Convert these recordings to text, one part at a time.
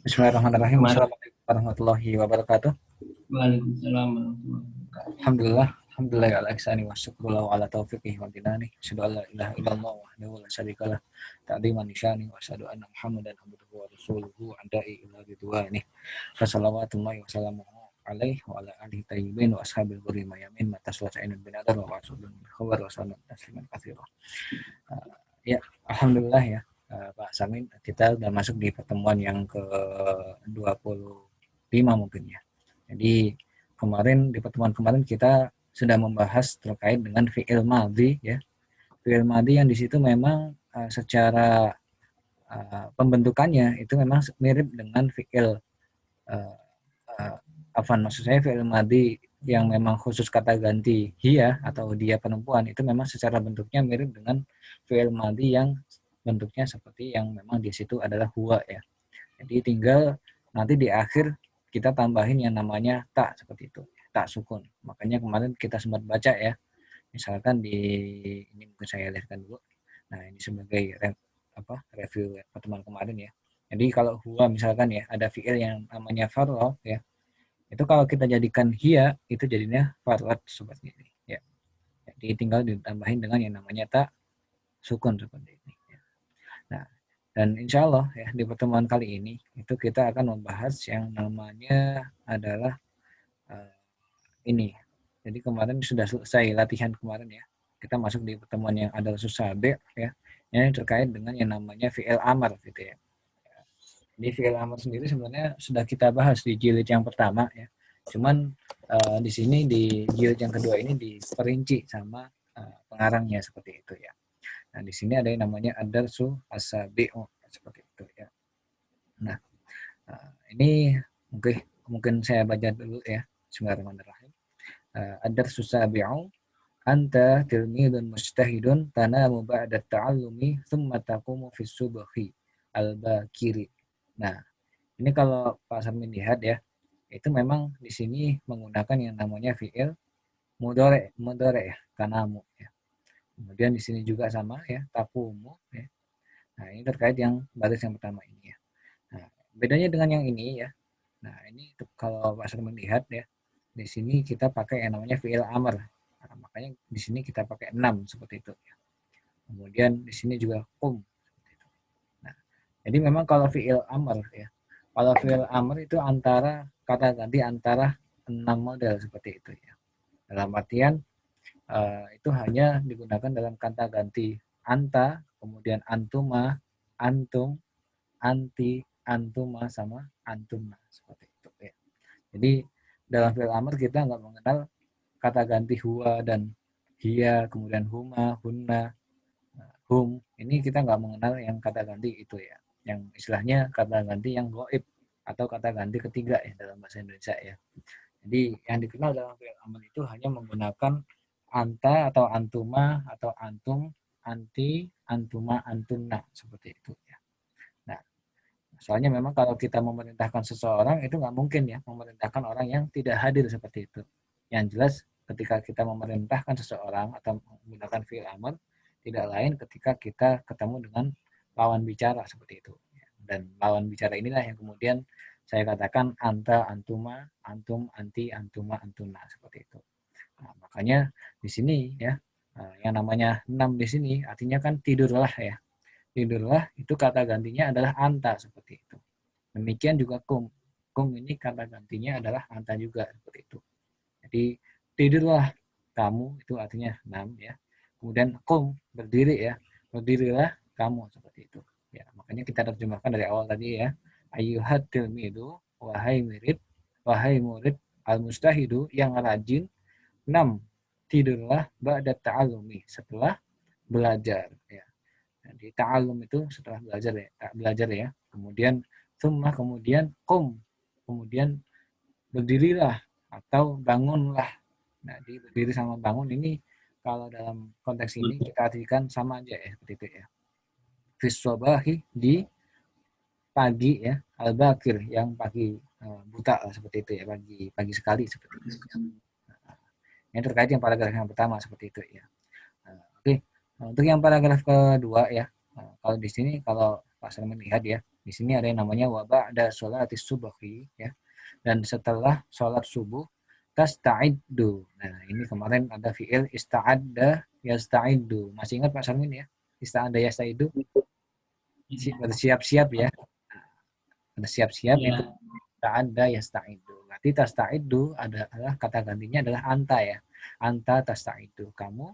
Bismillahirrahmanirrahim. Kemarin. Assalamualaikum warahmatullahi wabarakatuh. Waalaikumsalam warahmatullahi wabarakatuh. Alhamdulillah, alhamdulillah ala ihsani wa syukrullah ala taufiqihi wa dinani. Asyhadu an la ilaha illallah wahdahu la syarikalah. Ta'ziman nisyani wa asyhadu anna Muhammadan abduhu wa rasuluhu adai ila ridwani. Fassalawatullahi wa salamuhu alaihi wa ala alihi tayyibin wa ashabil ghurri mayamin mata suwa'inun binadar wa rasulun khabar wa sallam tasliman katsira. Ya, alhamdulillah ya. Pak Samin, kita sudah masuk di pertemuan yang ke-25 mungkin ya. Jadi kemarin di pertemuan kemarin kita sudah membahas terkait dengan fi'il madhi ya. Fi'il madhi yang di situ memang secara pembentukannya itu memang mirip dengan fi'il uh, maksud saya fi'il madhi yang memang khusus kata ganti hiya atau dia penumpuan itu memang secara bentuknya mirip dengan fi'il madhi yang bentuknya seperti yang memang di situ adalah huwa ya. Jadi tinggal nanti di akhir kita tambahin yang namanya tak seperti itu, tak sukun. Makanya kemarin kita sempat baca ya, misalkan di ini mungkin saya lihatkan dulu. Nah ini sebagai review pertemuan kemarin ya. Jadi kalau huwa misalkan ya ada fiil yang namanya farwa ya, itu kalau kita jadikan hiya itu jadinya farwat seperti ini ya. Jadi tinggal ditambahin dengan yang namanya tak sukun seperti ini. Nah, dan insya Allah ya di pertemuan kali ini itu kita akan membahas yang namanya adalah uh, ini. Jadi kemarin sudah selesai latihan kemarin ya. Kita masuk di pertemuan yang adalah susabe ya. Yang terkait dengan yang namanya fi'il amar gitu ya. Di fi'il amar sendiri sebenarnya sudah kita bahas di jilid yang pertama ya. Cuman di sini di jilid yang kedua ini diperinci sama pengarangnya seperti itu ya. Nah, di sini ada yang namanya ad-darsu as-sabi'u seperti itu ya. Nah, ini mungkin saya baca dulu ya. Bismillahirrahmanirrahim. Ad-darsu as-sabi'u anta tilmidun mujtahidun tanamu ba'da ta'allumi thumma taqumu fi subhi al-bakiri. Nah, ini kalau Pak Sarmin lihat ya, itu memang di sini menggunakan yang namanya fi'il mudore ya, tanamu ya. Kemudian di sini juga sama ya, takumu ya. Nah, ini terkait yang baris yang pertama ini ya. Nah, bedanya dengan yang ini ya. Nah, ini kalau Pak Sarmin lihat ya, di sini kita pakai yang namanya fi'il amr. Nah, makanya di sini kita pakai 6 seperti itu ya. Kemudian di sini juga kum. Nah, jadi memang kalau fi'il amr ya. Kalau fi'il amr itu antara kata ganti antara 6 model seperti itu ya. Dalam artian itu hanya digunakan dalam kata ganti anta, kemudian antuma, antum, anti, antuma sama antumna seperti itu ya. Jadi dalam fi'il amr kita nggak mengenal kata ganti huwa dan hiya, kemudian huma, hunna, hum. Ini kita nggak mengenal yang kata ganti itu ya. Yang istilahnya kata ganti yang goib atau kata ganti ketiga ya dalam bahasa Indonesia ya. Jadi yang dikenal dalam fi'il amr itu hanya menggunakan anta atau antuma atau antum, anti, antuma, antumna seperti itu ya. Nah, soalnya memang kalau kita memerintahkan seseorang itu nggak mungkin ya memerintahkan orang yang tidak hadir seperti itu. Yang jelas ketika kita memerintahkan seseorang atau menggunakan fi'il amr tidak lain ketika kita ketemu dengan lawan bicara seperti itu. Dan lawan bicara inilah yang kemudian saya katakan anta, antuma, antum, anti, antuma, antuna seperti itu. Nah, makanya di sini ya yang namanya 6 di sini artinya kan tidurlah ya. Tidurlah itu kata gantinya adalah anta seperti itu. Demikian juga kum. Kum ini kata gantinya adalah anta juga seperti itu. Jadi tidurlah kamu itu artinya 6 ya. Kemudian kum berdiri ya. Berdirilah kamu seperti itu. Ya, makanya kita terjemahkan dari awal tadi ya. Ayyuhat tilmidu wahai murid al-mustahidu yang rajin 6. Tidurlah ba'da ta'alumi setelah belajar ya. Jadi ta'alum itu setelah belajar ya, belajar ya. Kemudian summa kemudian kum. Kemudian berdirilah atau bangunlah. Nah, di berdiri sama bangun ini kalau dalam konteks ini kita artikan sama aja ya seperti itu ya. Fiswabahi di pagi ya, al-bakir yang pagi buta lah seperti itu ya, pagi pagi sekali seperti itu. Yang terkait yang paragraf yang pertama seperti itu ya. Oke, untuk yang paragraf kedua ya, kalau di sini kalau Pak Salman lihat ya, Di sini ada yang namanya wa ba'da sholatis subhi ya. Dan setelah sholat subuh tasta'iddu. Nah, ini kemarin ada fiil ista'adda yasta'iddu. Masih ingat Pak Sarmin ya? Ista'adda yasta'iddu. Bersiap-siap ya. Bersiap-siap Iya. itu ista'adda yasta'iddu. Berarti tasta'iddu adalah kata gantinya adalah anta ya. Anta tasta'iddu. Kamu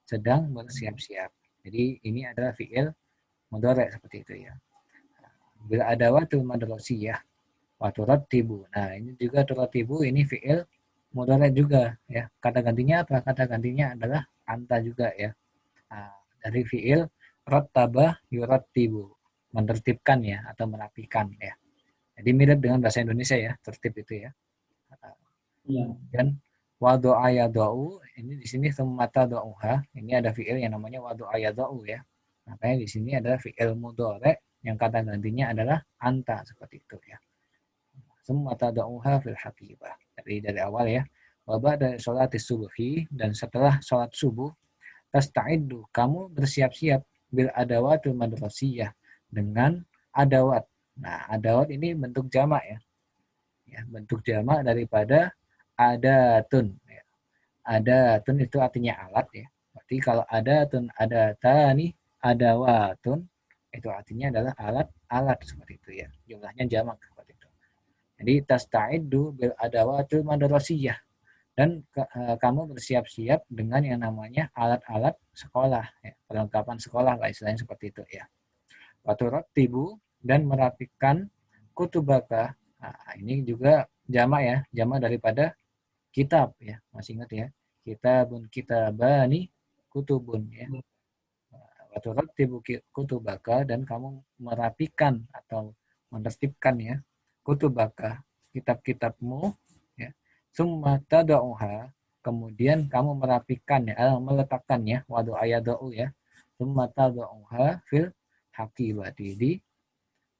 sedang bersiap-siap. Jadi ini adalah fiil mudhari seperti itu ya. Bila ada waktu madrasiyah waktu tibu. Nah, ini juga tibu ini fiil mudhari juga ya. Kata gantinya apa? Kata gantinya adalah anta juga ya. Nah, dari fiil rattaba yurattibu, menertibkan ya atau merapikan ya. Jadi mirip dengan bahasa Indonesia ya, tertib itu ya. Iya. Dan wadu'a yada'u, ini di sini semata do'uha, ini ada fiil yang namanya wadu'a yada'u ya. Makanya di sini adalah fiil mudhari yang kata gantinya adalah anta seperti itu ya. Semata do'uha fil haqibah. Jadi dari awal ya. Wa ba'da sholati subuhi, dan setelah sholat subuh tasta'iddu, kamu bersiap-siap bil adawatul madrasiyah, dengan adawat. Nah, adawat ini bentuk jamak ya. Ya, bentuk jamak daripada adatun ya. Adatun itu artinya alat ya. Berarti kalau adatun adatani adawatun itu artinya adalah alat-alat seperti itu ya. Jumlahnya jamak seperti itu. Jadi tasta'iddu bil adawatul madrasiyah, dan kamu bersiap-siap dengan yang namanya alat-alat sekolah ya, perlengkapan sekolah lah istilahnya seperti itu ya. Waturattibu, dan merapikan kutubaka. Nah, ini juga jamak ya, jamak daripada kitab ya, masih ingat ya, kitabun kitabani kutubun ya. Waturattibu kutubaka, dan kamu merapikan atau menertibkan ya kutubaka, kitab-kitabmu ya. Summa tada'uha, kemudian kamu merapikan ya, meletakkannya, wadu ayadau ya. Summa tada'uha fil hakibati,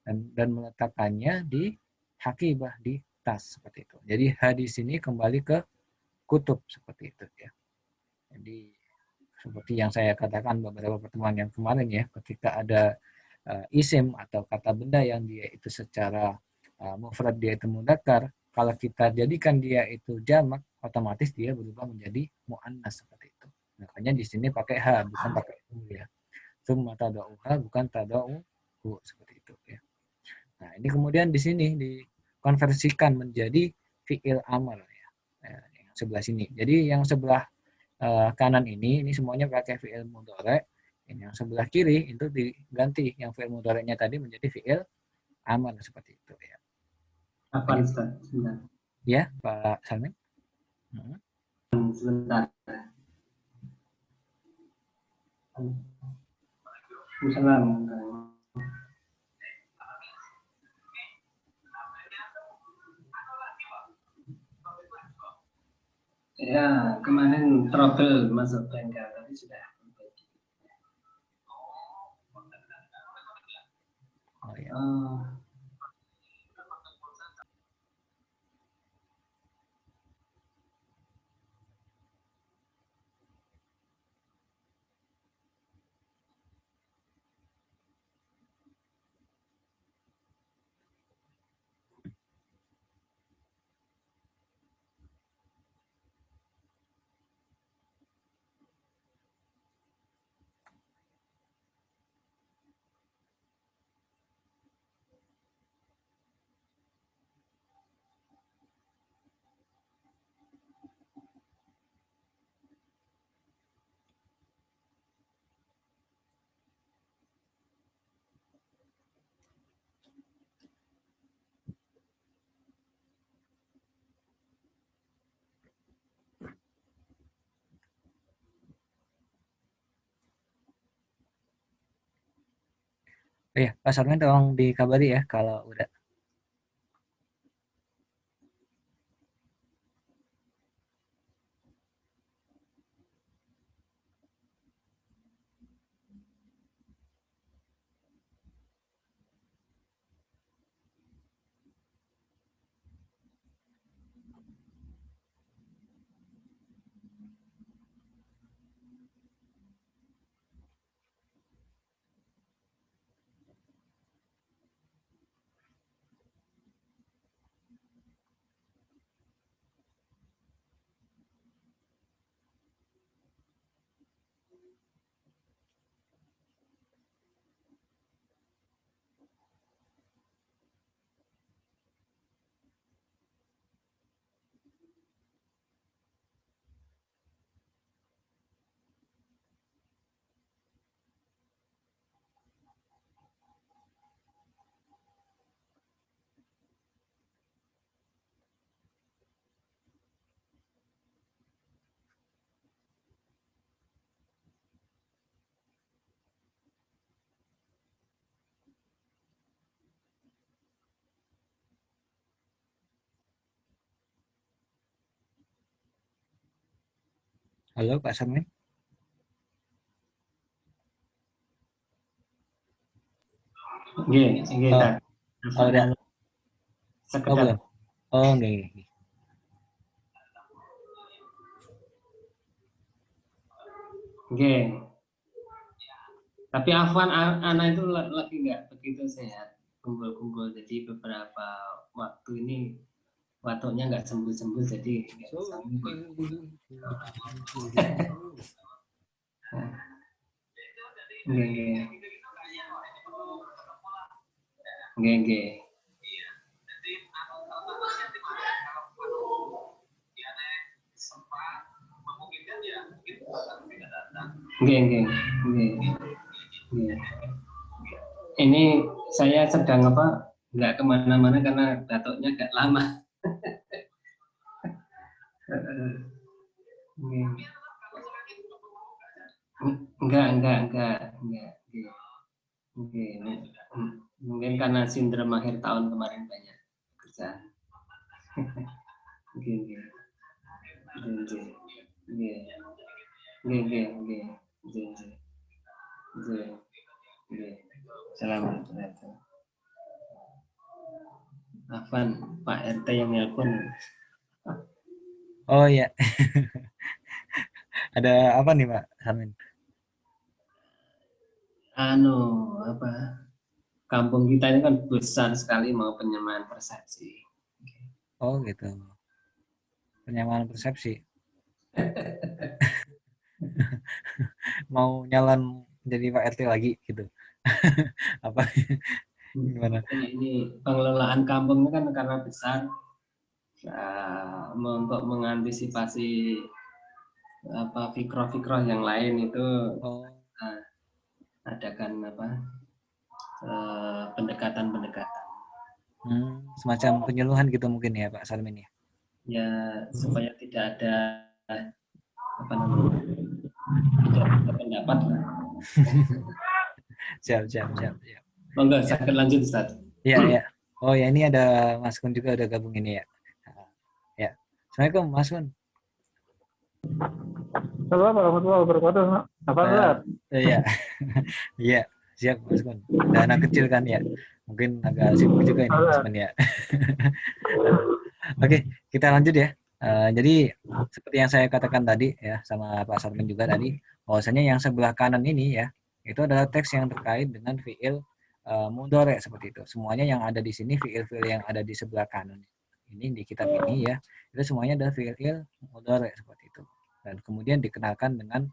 dan meletakkannya di hakibah, di tas seperti itu. Jadi hadis ini kembali ke kutub seperti itu ya. Jadi seperti yang saya katakan beberapa pertemuan yang kemarin ya, ketika ada isim atau kata benda yang dia itu secara mufrad dia itu mudzakkar, kalau kita jadikan dia itu jamak, otomatis dia berubah menjadi muannas seperti itu. Makanya di sini pakai ha, bukan pakai u ya. Summa tada'uha, bukan tada'uhu seperti itu ya. Nah, ini kemudian di sini dikonversikan menjadi fi'il amr ya. Nah, yang sebelah sini. Jadi yang sebelah kanan ini semuanya pakai fi'il mudhari. Ini yang sebelah kiri itu diganti yang fi'il mudhari'nya tadi menjadi fi'il amr seperti itu ya. Apa Jadi Ustaz? Sebentar. ya Pak Salmin. Sebentar. Misalnya, ya kemarin trouble masuk bengkel tapi sudah. Oh ya. Oh ya, Pak Salmin tolong dikabari ya kalau udah. Halo Pak Sarmin. Nggih, nggih Oh, tak. oh udah. Rasanya Oh belum. sekedap. Oh nggih. Nggih. Tapi Afwan Ana itu lagi nggak begitu sehat. Kumpul-kumpul jadi beberapa waktu ini watuknya nggak sembuh-sembuh jadi nggak bisa ngumpul. Nggih, nggih. Nggih, nggih. Nggih, nggih. Nggih. Nggih. Ini saya sedang apa? Nggak kemana-mana karena batuknya agak lama. Nggih. Enggak. Nggih. Mungkin karena sindrom akhir tahun kemarin banyak kerjaan. Nggih, nggih. Nggih, nggih. Nggih, nggih, nggih. Nggih, nggih. Nggih. Nggih. Selamat. Afan, Pak RT yang nelpon. Oh iya. Ada apa nih Pak Sarmin? Anu, apa? Kampung kita ini kan besar sekali mau penyamaan persepsi. Oh gitu. Penyamaan persepsi. Mau nyalon jadi Pak RT lagi gitu. Apa gimana? Ini pengelolaan kampung kan karena besar, untuk mengantisipasi apa fikroh-fikroh yang lain itu Oh, uh, adakan apa pendekatan-pendekatan semacam penyuluhan gitu mungkin ya Pak Sarmin ya. ya supaya tidak ada apa namanya tidak ada pendapat lah. Siap. Monggo Ya, saya lanjut Ustaz. ya. Oh ya ini ada Mas Kun juga udah gabung ini ya. Ya. Assalamualaikum Mas Kun. Assalamualaikum warahmatullahi wabarakatuh. Apa Ustaz? Iya. Iya, siap Mas Kun. Ada anak kecil kan ya. Mungkin agak sibuk juga ini Mas Kun ya. Oke, kita lanjut ya. Jadi seperti yang saya katakan tadi ya sama Pak Sarmin juga tadi, bahwasanya yang sebelah kanan ini ya, itu adalah teks yang terkait dengan fiil mudhari seperti itu. Semuanya yang ada di sini fiil-fiil yang ada di sebelah kanan ini di kitab ini ya, itu semuanya adalah fiil mudhari seperti itu. Dan kemudian dikenalkan dengan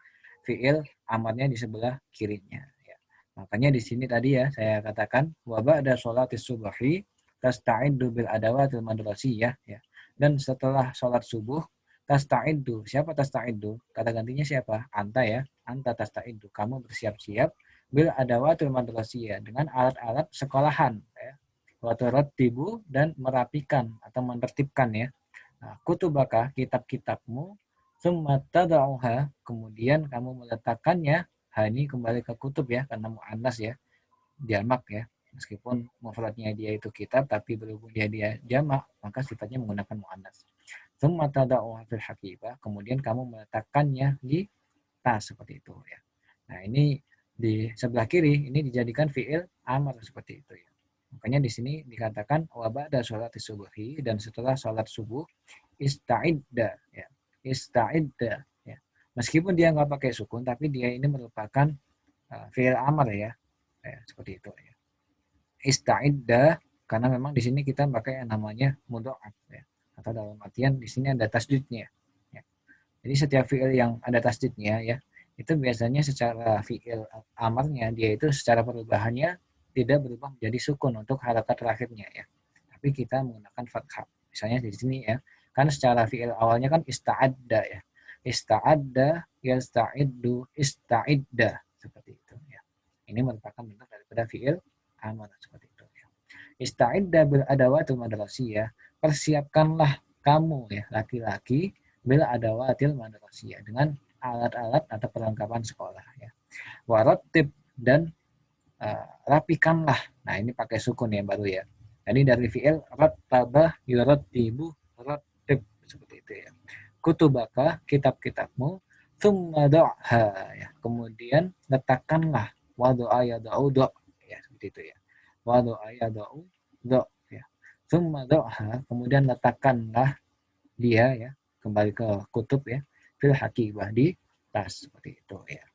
fiil amarnya di sebelah kirinya ya. Makanya di sini tadi ya saya katakan wa ba'da sholatis subhi tasta'iddu bil adawatil madrasiyah ya. Dan setelah sholat subuh tasta'iddu. Siapa tasta'iddu? Kata gantinya siapa? Anta ya. Anta tasta'iddu. Kamu bersiap-siap bil adawatil madrasiyah dengan alat-alat sekolahan ya. Wa turattibu dan merapikan atau menertibkan ya. Nah, kutubaka kitab-kitabmu summa tada'uha kemudian kamu meletakkannya ini kembali ke kutub ya karena mu'annas ya jamak ya meskipun mufradnya dia itu kitab tapi berhubung dia jamak maka sifatnya menggunakan muannas. Tsumma tada'u fil haqibah kemudian kamu meletakkannya di tas seperti itu ya. Nah, ini di sebelah kiri ini dijadikan fiil amar seperti itu ya. Makanya di sini dikatakan wa ba'da sholati subuhi dan setelah sholat subuh ista'idda ya. Ista'idda ya. Meskipun dia nggak pakai sukun tapi dia ini merupakan fiil amar ya. Ya, seperti itu ya. Ista'idda karena memang di sini kita pakai yang namanya mudha'af ya. Atau dalam artian di sini ada tasdidnya ya. Jadi setiap fiil yang ada tasdidnya ya, itu biasanya secara fiil amarnya dia itu secara perubahannya tidak berubah menjadi sukun untuk harakat terakhirnya ya. Tapi kita menggunakan fathah. Misalnya di sini ya, kan secara fiil awalnya kan ista'adda ya. Ista'adda, yasta'iddu, ista'idda seperti itu ya. Ini merupakan bentuk daripada fiil amar seperti itu ya. Ista'idda bil adawatil madrasiyah, persiapkanlah kamu ya laki-laki bil adawatil madrasiyah dengan alat-alat atau perlengkapan sekolah ya. Waratib dan rapikanlah. Nah, ini pakai sukun ya baru ya. Jadi dari fiil rattabah yurattibu rattib seperti itu ya. Kutubaka kitab-kitabmu Tsumma do'ha ya. Kemudian letakkanlah wado'a yada'u do' ya seperti itu ya. Wado'a yada'u do' ya. Tsumma do'ha kemudian letakkanlah dia ya kembali ke kutub ya fil hakibah di tas seperti itu ya.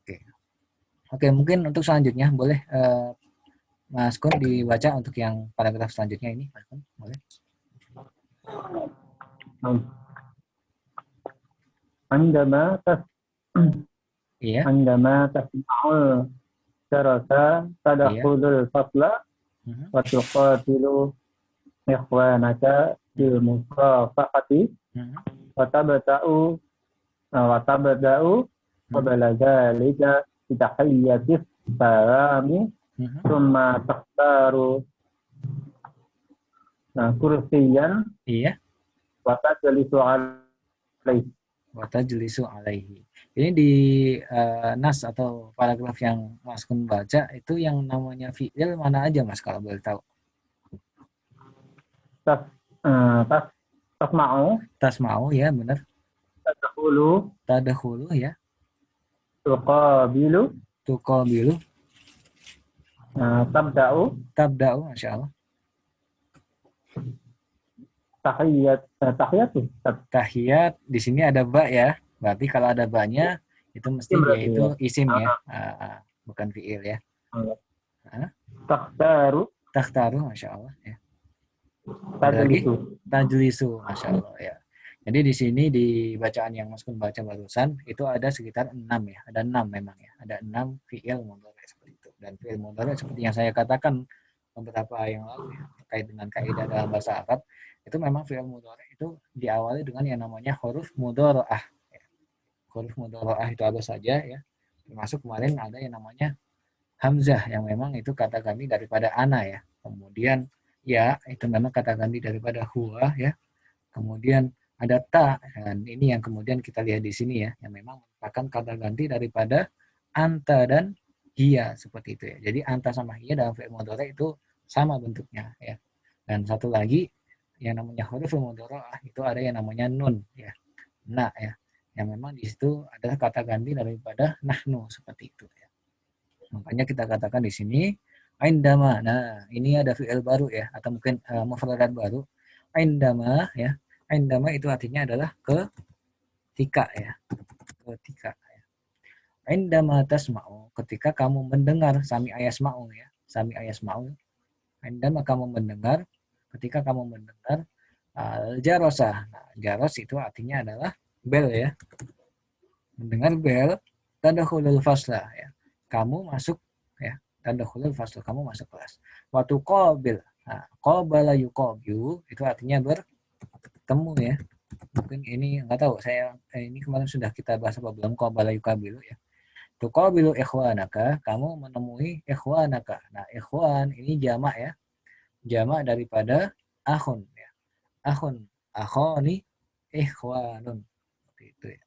Oke. Oke, mungkin untuk selanjutnya boleh Mas Kun dibaca untuk yang paragraf selanjutnya ini, Mas Kun, boleh? عندما Iya, عندما تسمع الجرس iya. تدخل الفصل Mhm, وتقابل إخوانك في المصافحة mhm, وتبدأ mhm, قبل ذلك بتحية السلام mhm. ثم تختار كرسيا Iya, وتجلس عليه. watajlisu alaihi. Ini di nas atau paragraf yang Mas Kun baca itu yang namanya fi'il mana aja Mas kalau boleh tahu? Tas, tas, tasma'u, Tasma'u ya, benar. tadkhulu, Tadkhulu ya, tuqabilu, tuqabilu, tabda'u, tabda'u, Masya Allah. tahiyatu, Tahiyat di sini ada ba ya. Berarti kalau ada ba-nya itu mesti dia berarti itu ya. isim ya, bukan fiil ya. Ah, Takhtaru, takhtaru, Masya Allah ya. Ada lagi? tajlisu. Tajlisu, Masya Allah ya. Jadi di sini di bacaan yang Mas Kun baca barusan itu ada sekitar 6 ya. Ada 6 memang ya. Ada 6 fiil mudhari seperti itu. Dan fiil mudhari seperti yang saya katakan beberapa yang lalu ya, terkait dengan kaidah dalam bahasa Arab, itu memang fiil mudhari itu diawali dengan yang namanya huruf mudharaah. Ya. Huruf mudharaah itu ada saja ya. Termasuk kemarin ada yang namanya hamzah yang memang itu kata ganti daripada ana ya. Kemudian ya itu memang kata ganti daripada huwa ya. Kemudian ada ta dan ini yang kemudian kita lihat di sini ya yang memang merupakan kata ganti daripada anta dan hia seperti itu ya. Jadi anta sama hia dalam fi'il mudhari itu sama bentuknya ya. Dan satu lagi yang namanya huruf mudharaah itu ada yang namanya nun ya. Nah ya. Yang memang di situ adalah kata ganti daripada nahnu seperti itu ya. Makanya kita katakan di sini aindama. Nah, ini ada fi'il baru ya atau mungkin mufradat baru. Aindama ya. Aindama itu artinya adalah ketika ya. Ketika ya. Aindama tasma'u, ketika kamu mendengar sami ayasma'u ya. Sami ayasma'u. Aindama kamu mendengar, ketika kamu mendengar jarosah. Nah, jaros itu artinya adalah bel ya. Mendengar bel tadakhulul fasla ya. Kamu masuk ya. Tadakhulul fasla, kamu masuk kelas. Waktu qabil. Nah, qabala yuqabilu itu artinya bertemu ya. Mungkin ini nggak tahu saya ini kemarin sudah kita bahas apa belum qabala yuqabilu ya. Tuqabilu ikhwanaka, kamu menemui ikhwanaka. Nah, ikhwan ini jamak ya. Jamak daripada akhun ya. Akhun, akhoni, ikhwanun. Seperti itu ya.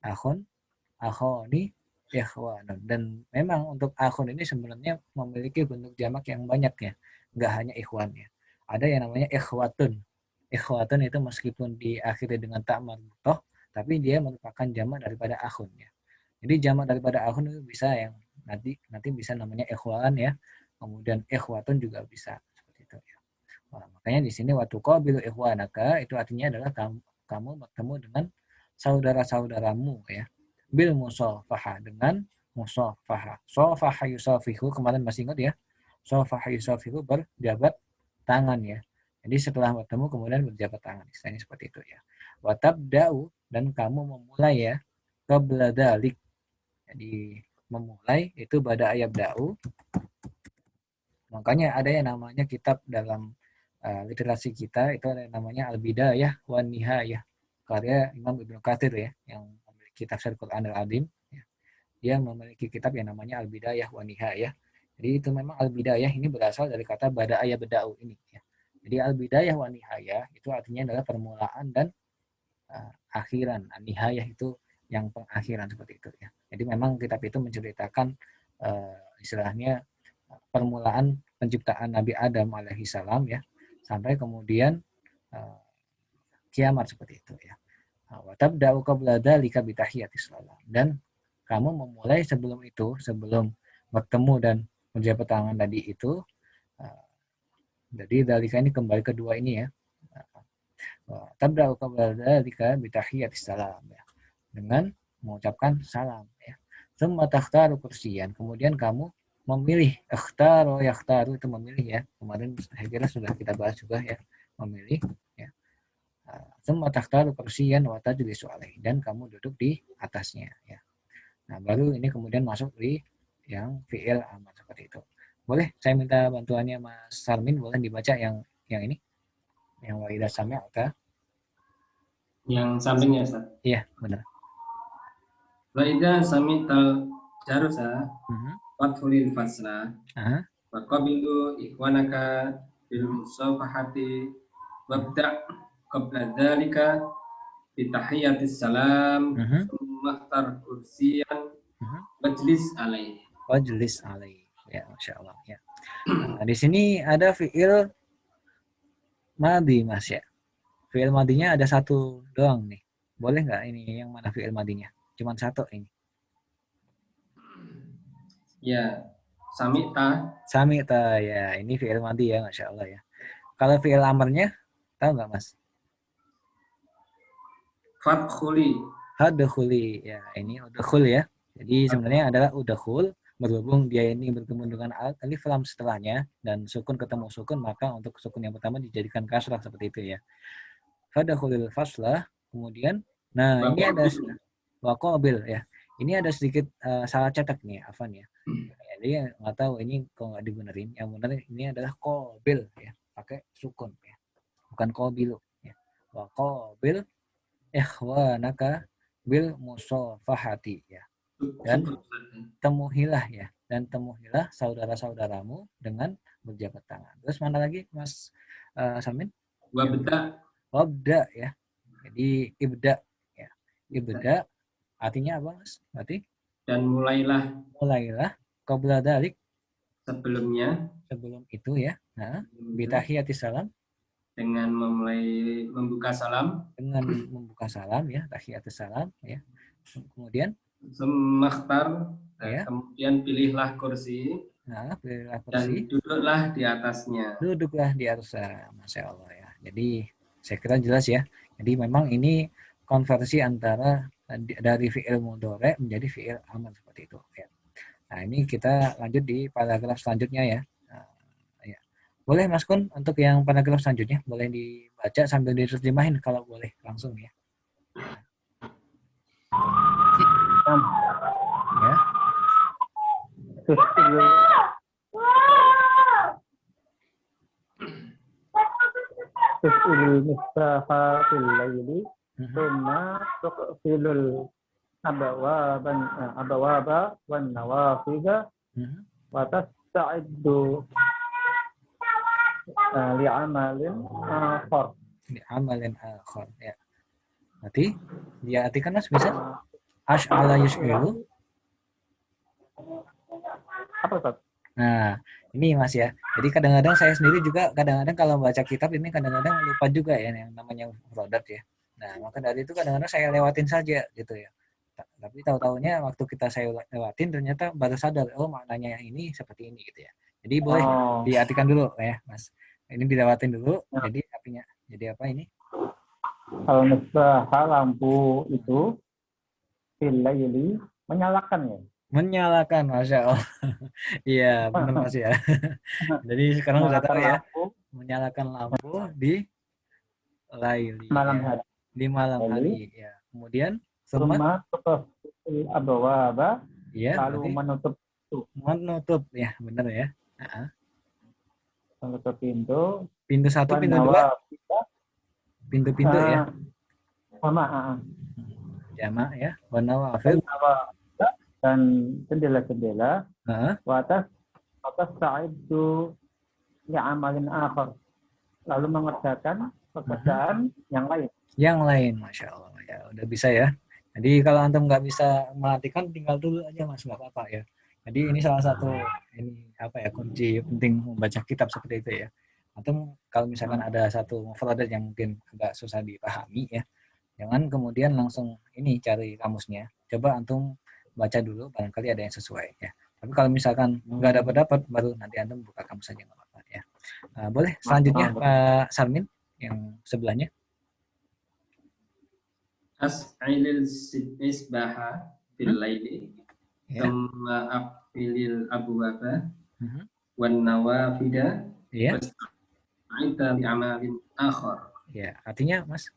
Akhun, akhoni, ikhwanun. Dan memang untuk akhun ini sebenarnya memiliki bentuk jamak yang banyak ya. Nggak hanya ikhwan ya. Ada yang namanya ikhwatun. Ikhwatun itu meskipun diakhiri dengan tak marbutoh, tapi dia merupakan jamak daripada akhun ya. Jadi jamak daripada akhun itu bisa yang nanti bisa namanya ikhwan ya. Kemudian ikhwatun juga bisa seperti itu ya. Nah, makanya di sini waktu qabilu ikhwanaka itu artinya adalah kamu bertemu dengan saudara-saudaramu ya. Bil musafahah dengan musafahah. Safaha yusafihu kemarin masih ingat ya. Safaha yusafihu berjabat tangan ya. Jadi setelah bertemu kemudian berjabat tangan. Istilahnya seperti itu ya. Watabda'u dan kamu memulai ya. Qabla dalik. Jadi memulai itu pada ayat da'u. Makanya ada yang namanya kitab dalam literasi kita itu ada yang namanya Al-Bidayah wan Nihayah karya Imam Ibnu Katsir ya yang memiliki tafsir Quran Al-Azim ya. Dia memiliki kitab yang namanya Al-Bidayah wan Nihayah. Jadi itu memang Al-Bidayah ini berasal dari kata bada'aya beda'u ini ya. Jadi Al-Bidayah wan Nihayah itu artinya adalah permulaan dan akhiran. Nihayah itu yang pengakhiran seperti itu ya. Jadi memang kitab itu menceritakan istilahnya permulaan penciptaan Nabi Adam alaihi salam ya sampai kemudian kiamat seperti itu ya. Wa tabda'u qabla dzalika bi tahiyatis salam. Dan kamu memulai sebelum itu, sebelum bertemu dan menjabat tangan tadi itu, jadi dzalika ini kembali kedua ini ya. Tabda'u qabla dzalika bi tahiyatis salam ya. Dengan mengucapkan salam ya. Tsumma takhtaru kursiyan. Kemudian kamu memilih, ikhtaru yakhtaru itu memilih ya. Kemarin saya kira sudah kita bahas juga ya, memilih ya. Tsumma takhtaru kursiyan wa tajlisu alaihi, dan kamu duduk di atasnya ya. Nah, baru ini kemudian masuk di yang fi'il amar seperti itu. Boleh saya minta bantuannya Mas Sarmin, boleh dibaca yang ini? Yang wa idza sami'ta. Yang sampingnya, Ustaz. Iya, benar. Wa idza sami'tal jarusa fadkhulil fasla Aha. wa qabilu ikhwanaka bil musafahati wabda' qabla dzalika bi tahiyatis salam tsumma ikhtar kursiyan majlis alaihi. Wajlis alaihi. Ya, Masya Allah ya. Nah, di sini ada fi'il madi Mas ya. Fi'il madinya ada satu doang nih. Boleh nggak ini yang mana fi'il madinya? Cuman satu ini. Ya, sami'ta. Sami'ta ya, ini fi'il madi ya, Masya Allah ya. Kalau fi'il amarnya, tahu nggak Mas? Fadkhuli. Hadkhuli ya, ini udkhul ya. Jadi sebenarnya adalah udkhul, berhubung dia ini bertemu dengan alif lam setelahnya dan sukun ketemu sukun, maka untuk sukun yang pertama dijadikan kasrah seperti itu ya. Fadkhulil faslah, kemudian nah ini ada waqabil ya. Ini ada sedikit salah cetak nih, Afan ya. Jadi nggak tahu ini kok nggak dibenerin. Yang benar ini adalah qabil ya, pakai sukun ya. Bukan qabilu ya. Waqabil ikhwanaka bil musafahati ya. Dan temuhilah ya, dan temuhilah saudara-saudaramu dengan berjabat tangan. Terus mana lagi Mas Samin? Wabda ya. Jadi ibda ya. Ibda artinya apa Mas? Berarti dan mulailah qabla dzalik, sebelum itu ya. Nah, bitahiyatis salam, dengan membuka salam, ya, tahiyatus salam ya. Kemudian semakhtar ya. Kemudian pilihlah kursi. Nah, pilihlah Dan kursi. duduklah di atasnya. Duduklah di atasnya, Masya Allah ya. Jadi saya kira jelas ya. Jadi memang ini konversi antara dari fi'il mudhari menjadi fi'il amar seperti itu ya. Nah, ini kita lanjut di paragraf selanjutnya ya. Ya. Boleh Mas Kun untuk yang paragraf selanjutnya boleh dibaca sambil diterjemahin kalau boleh langsung ya. Ya. Tus'ilul misbaha fil layli thumma tuqfilul abawaba wan nawafidha wa tasta'iddu li'amalin akhar. Li'amalin akhar ya. Berarti diartikan Mas bisa ash'ala yus'ilu. Apa Ustaz? Nah, ini Mas ya. Jadi kadang-kadang saya sendiri juga kadang-kadang kalau baca kitab ini kadang-kadang lupa juga ya yang namanya mufradat ya. Nah, maka dari itu kadang-kadang saya lewatin saja gitu ya. Tapi tahu-tahunya waktu saya lewatin ternyata baru sadar, oh maknanya yang ini seperti ini gitu ya. Jadi boleh diartikan dulu ya, Mas. Ini dilewatin dulu. Ya. Jadi artinya jadi apa ini? Al-misbah lampu itu fil layli menyalakan ya. Menyalakan, Masya Allah. Iya, benar Mas ya. Jadi sekarang sudah tahu ya. Menyalakan lampu di laili. Malam ya. hari. Di malam hari. Ya. Kemudian rumah tutup abawaba, ya, lalu menutup ya, benar ya. Menutup pintu. Pintu satu, pintu dua. Pintu-pintu ya. Sama. Jamak ya. Wanawafil. Dan jendela-jendela. Watas sa'iddu li'amalin akhar. Lalu mengerjakan pekerjaan yang lain. Yang lain, Masya Allah. Ya, udah bisa ya. Jadi kalau antum nggak bisa mengartikan, tinggal dulu aja Mas, nggak apa-apa ya. Jadi ini salah satu kunci penting membaca kitab seperti itu ya. Antum kalau misalkan ada satu mufradat yang mungkin agak susah dipahami ya, Jangan kemudian langsung ini cari kamusnya. Coba antum baca dulu, barangkali ada yang sesuai ya. Tapi kalau misalkan nggak dapat baru nanti antum buka kamus saja nggak apa-apa ya. Boleh selanjutnya Pak Sarmin yang sebelahnya. As'ilil isbaha bil laili thumma aqfilil abwaba wan nawafida wasta'ida bi amalin akhar. Ya, artinya Mas,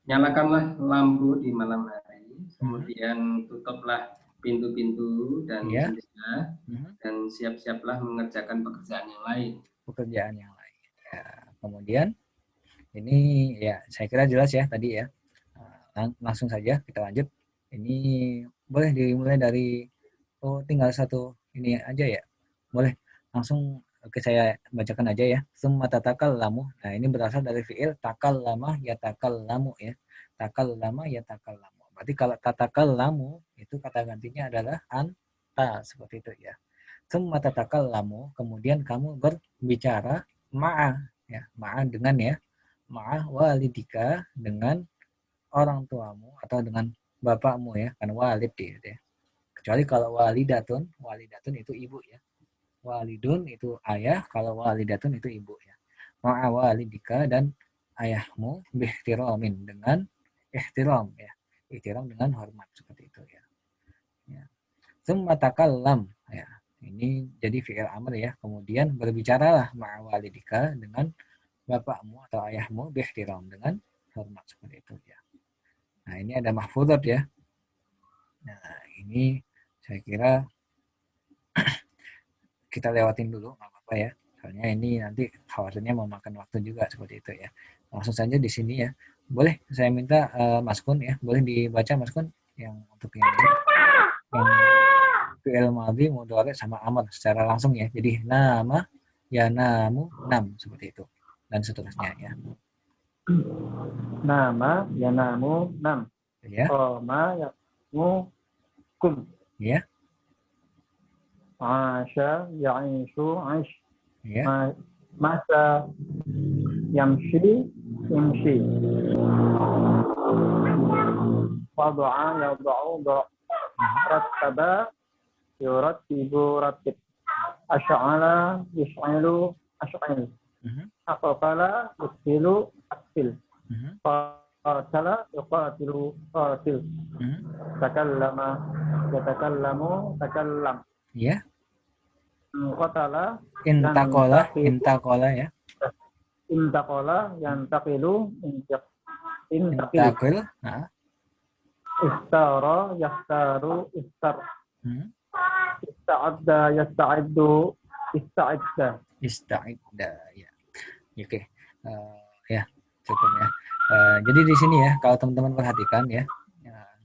nyalakanlah lampu di malam hari, kemudian tutuplah pintu-pintu dan jendela, dan siap-siaplah mengerjakan pekerjaan yang lain. Ya, kemudian ini ya saya kira jelas ya tadi ya. Langsung saja kita lanjut. Ini boleh dimulai dari tinggal satu ini aja ya. Boleh langsung saya bacakan aja ya. Summa tatakallamu. Nah, ini berasal dari fiil takallama yatakallamu ya. Takallama yatakallamu. Berarti kalau tatakallamu itu kata gantinya adalah anta, seperti itu ya. Summa tatakallamu, kemudian kamu berbicara ma'a ya, ma'a dengan ya. Ma'a walidika, dengan orang tuamu atau dengan bapakmu ya, kan walid ya. Kecuali kalau walidatun itu ibu ya. Walidun itu ayah, kalau walidatun itu ibu ya. Ma'a walidika, dan ayahmu bihtiramin, dengan ihtiram ya. Ihtiram dengan hormat, seperti itu ya. Ya. Tsumma takallam ya. Ini jadi fi'il amr ya. Kemudian berbicaralah ma'a walidika, dengan bapakmu atau ayahmu biihtiram, dengan hormat, seperti itu ya. Nah, ini ada mahfudzat ya. Nah, ini saya kira kita lewatin dulu, nggak apa-apa ya. Soalnya ini nanti khawatirnya memakan waktu juga, seperti itu ya. Langsung saja di sini ya. Boleh saya minta Mas Kun ya, boleh dibaca Mas Kun yang untuk yang fi'il madhi, mudhari sama amr secara langsung ya. Jadi nama, ya namu, nam, seperti itu. Dan seterusnya ya. Nama, ya namu, nam. Ya. Qoma, ya mu, kum. Ya. Asha, ya'ishu, aish. Ya. Masa, yamshi, imshi. Wadu'a, yada'u, da'. Rattaba, yurattibu, rattib. Asy'ala, yus'ilu, asy'il. Aqfala, yuqilu, aqfil. Qatala, yuqatilu, qatil. Takallama, yatakallamu, takallam. Ya. Qatala, Intakola ya. Intakola, yantaqilu, Intakil. Istara, yastaru, istar. Ista'adda, yasta'iddu, ista'idda. Ista'idda ya. Oke. Ya, cukup ya. Jadi di sini ya, kalau teman-teman perhatikan ya,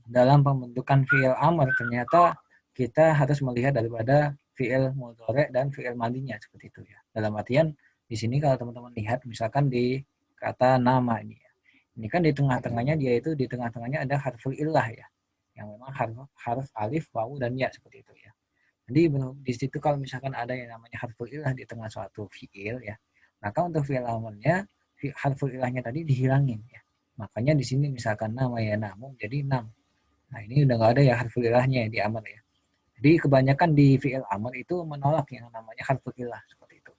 dalam pembentukan fi'il amr ternyata kita harus melihat daripada fi'il mudhari dan fi'il madinya, seperti itu ya. Dalam artian di sini kalau teman-teman lihat misalkan di kata nama ini ya. Ini kan di tengah-tengahnya dia itu di tengah-tengahnya ada harful illah ya. Yang memang harf alif, wawu dan ya, seperti itu ya. Jadi di situ kalau misalkan ada yang namanya harful illah di tengah suatu fi'il ya, maka untuk fi'il amrnya harful ilahnya tadi dihilangin ya. Makanya di sini misalkan nama ya namu jadi nam. Nah, ini udah nggak ada ya harful ilahnya di amr ya. Jadi kebanyakan di fi'il amr itu menolak yang namanya harful ilah, seperti itu.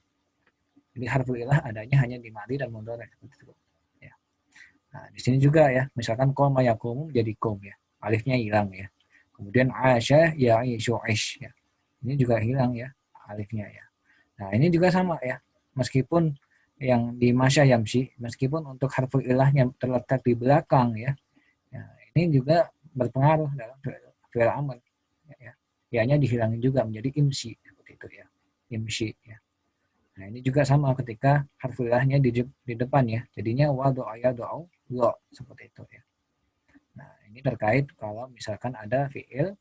Jadi harful ilah adanya hanya di madhi dan mudhari, seperti itu. Ya. Nah, di sini juga ya, misalkan qoma yaqumu jadi qom ya. Alifnya hilang ya. Kemudian asya ya'ishu ish ya. Ini juga hilang ya alifnya ya. Nah, ini juga sama ya. Meskipun yang di masya yamsi, meskipun untuk harful ilahnya terletak di belakang ya. Nah, ini juga berpengaruh dalam fi'il amr ya. Ya-nya dihilangin juga menjadi imsi, seperti itu ya. Imsi ya. Nah, ini juga sama ketika harful ilahnya di depan ya. Jadinya wa do'a ya do'au lo, seperti itu ya. Nah, ini terkait kalau misalkan ada fi'il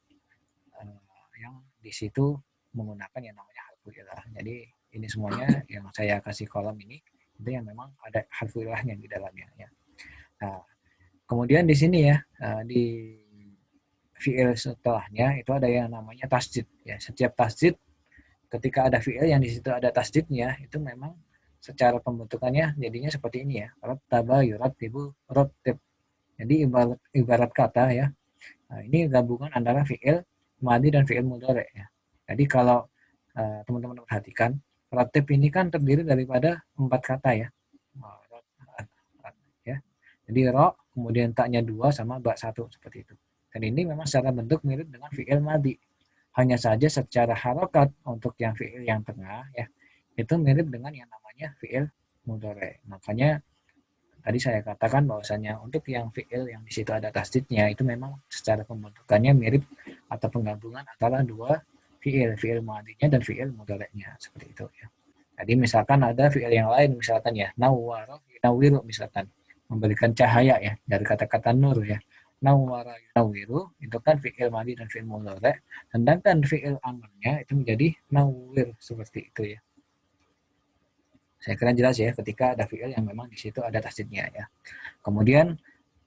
yang di situ menggunakan yang namanya harful ilah. Jadi ini semuanya yang saya kasih kolom ini itu yang memang ada harful ilahnya di dalamnya ya. Nah, kemudian di sini ya di fi'il setelahnya itu ada yang namanya tasdid ya. Setiap tasdid ketika ada fi'il yang di situ ada tasdidnya itu memang secara pembentukannya jadinya seperti ini ya. Rattaba yurattibu rattib. Jadi ibarat kata ya. Nah, ini gabungan antara fi'il madhi dan fi'il mudhari ya. Jadi kalau teman-teman perhatikan, rattib ini kan terdiri daripada 4 kata ya. Ya. Jadi ro, kemudian taknya 2 sama ba 1 seperti itu. Dan ini memang secara bentuk mirip dengan fi'il madhi. Hanya saja secara harokat untuk yang fi'il yang tengah ya, itu mirip dengan yang namanya fi'il mudhari. Makanya tadi saya katakan bahwasanya untuk yang fi'il yang di situ ada tasdidnya itu memang secara pembentukannya mirip atau penggabungan antara dua fi'il madhinya dan fi'il mudhari'nya seperti itu ya. Jadi misalkan ada fi'il yang lain misalkan ya nawwara yunawwiru misalkan memberikan cahaya ya dari kata-kata nur ya. Nawwara yunawwiru itu kan fi'il madhi dan fi'il mudhari', sedangkan fi'il amrnya itu menjadi nawwir seperti itu ya. Saya kira jelas ya ketika ada fi'il yang memang di situ ada tasdidnya ya. Kemudian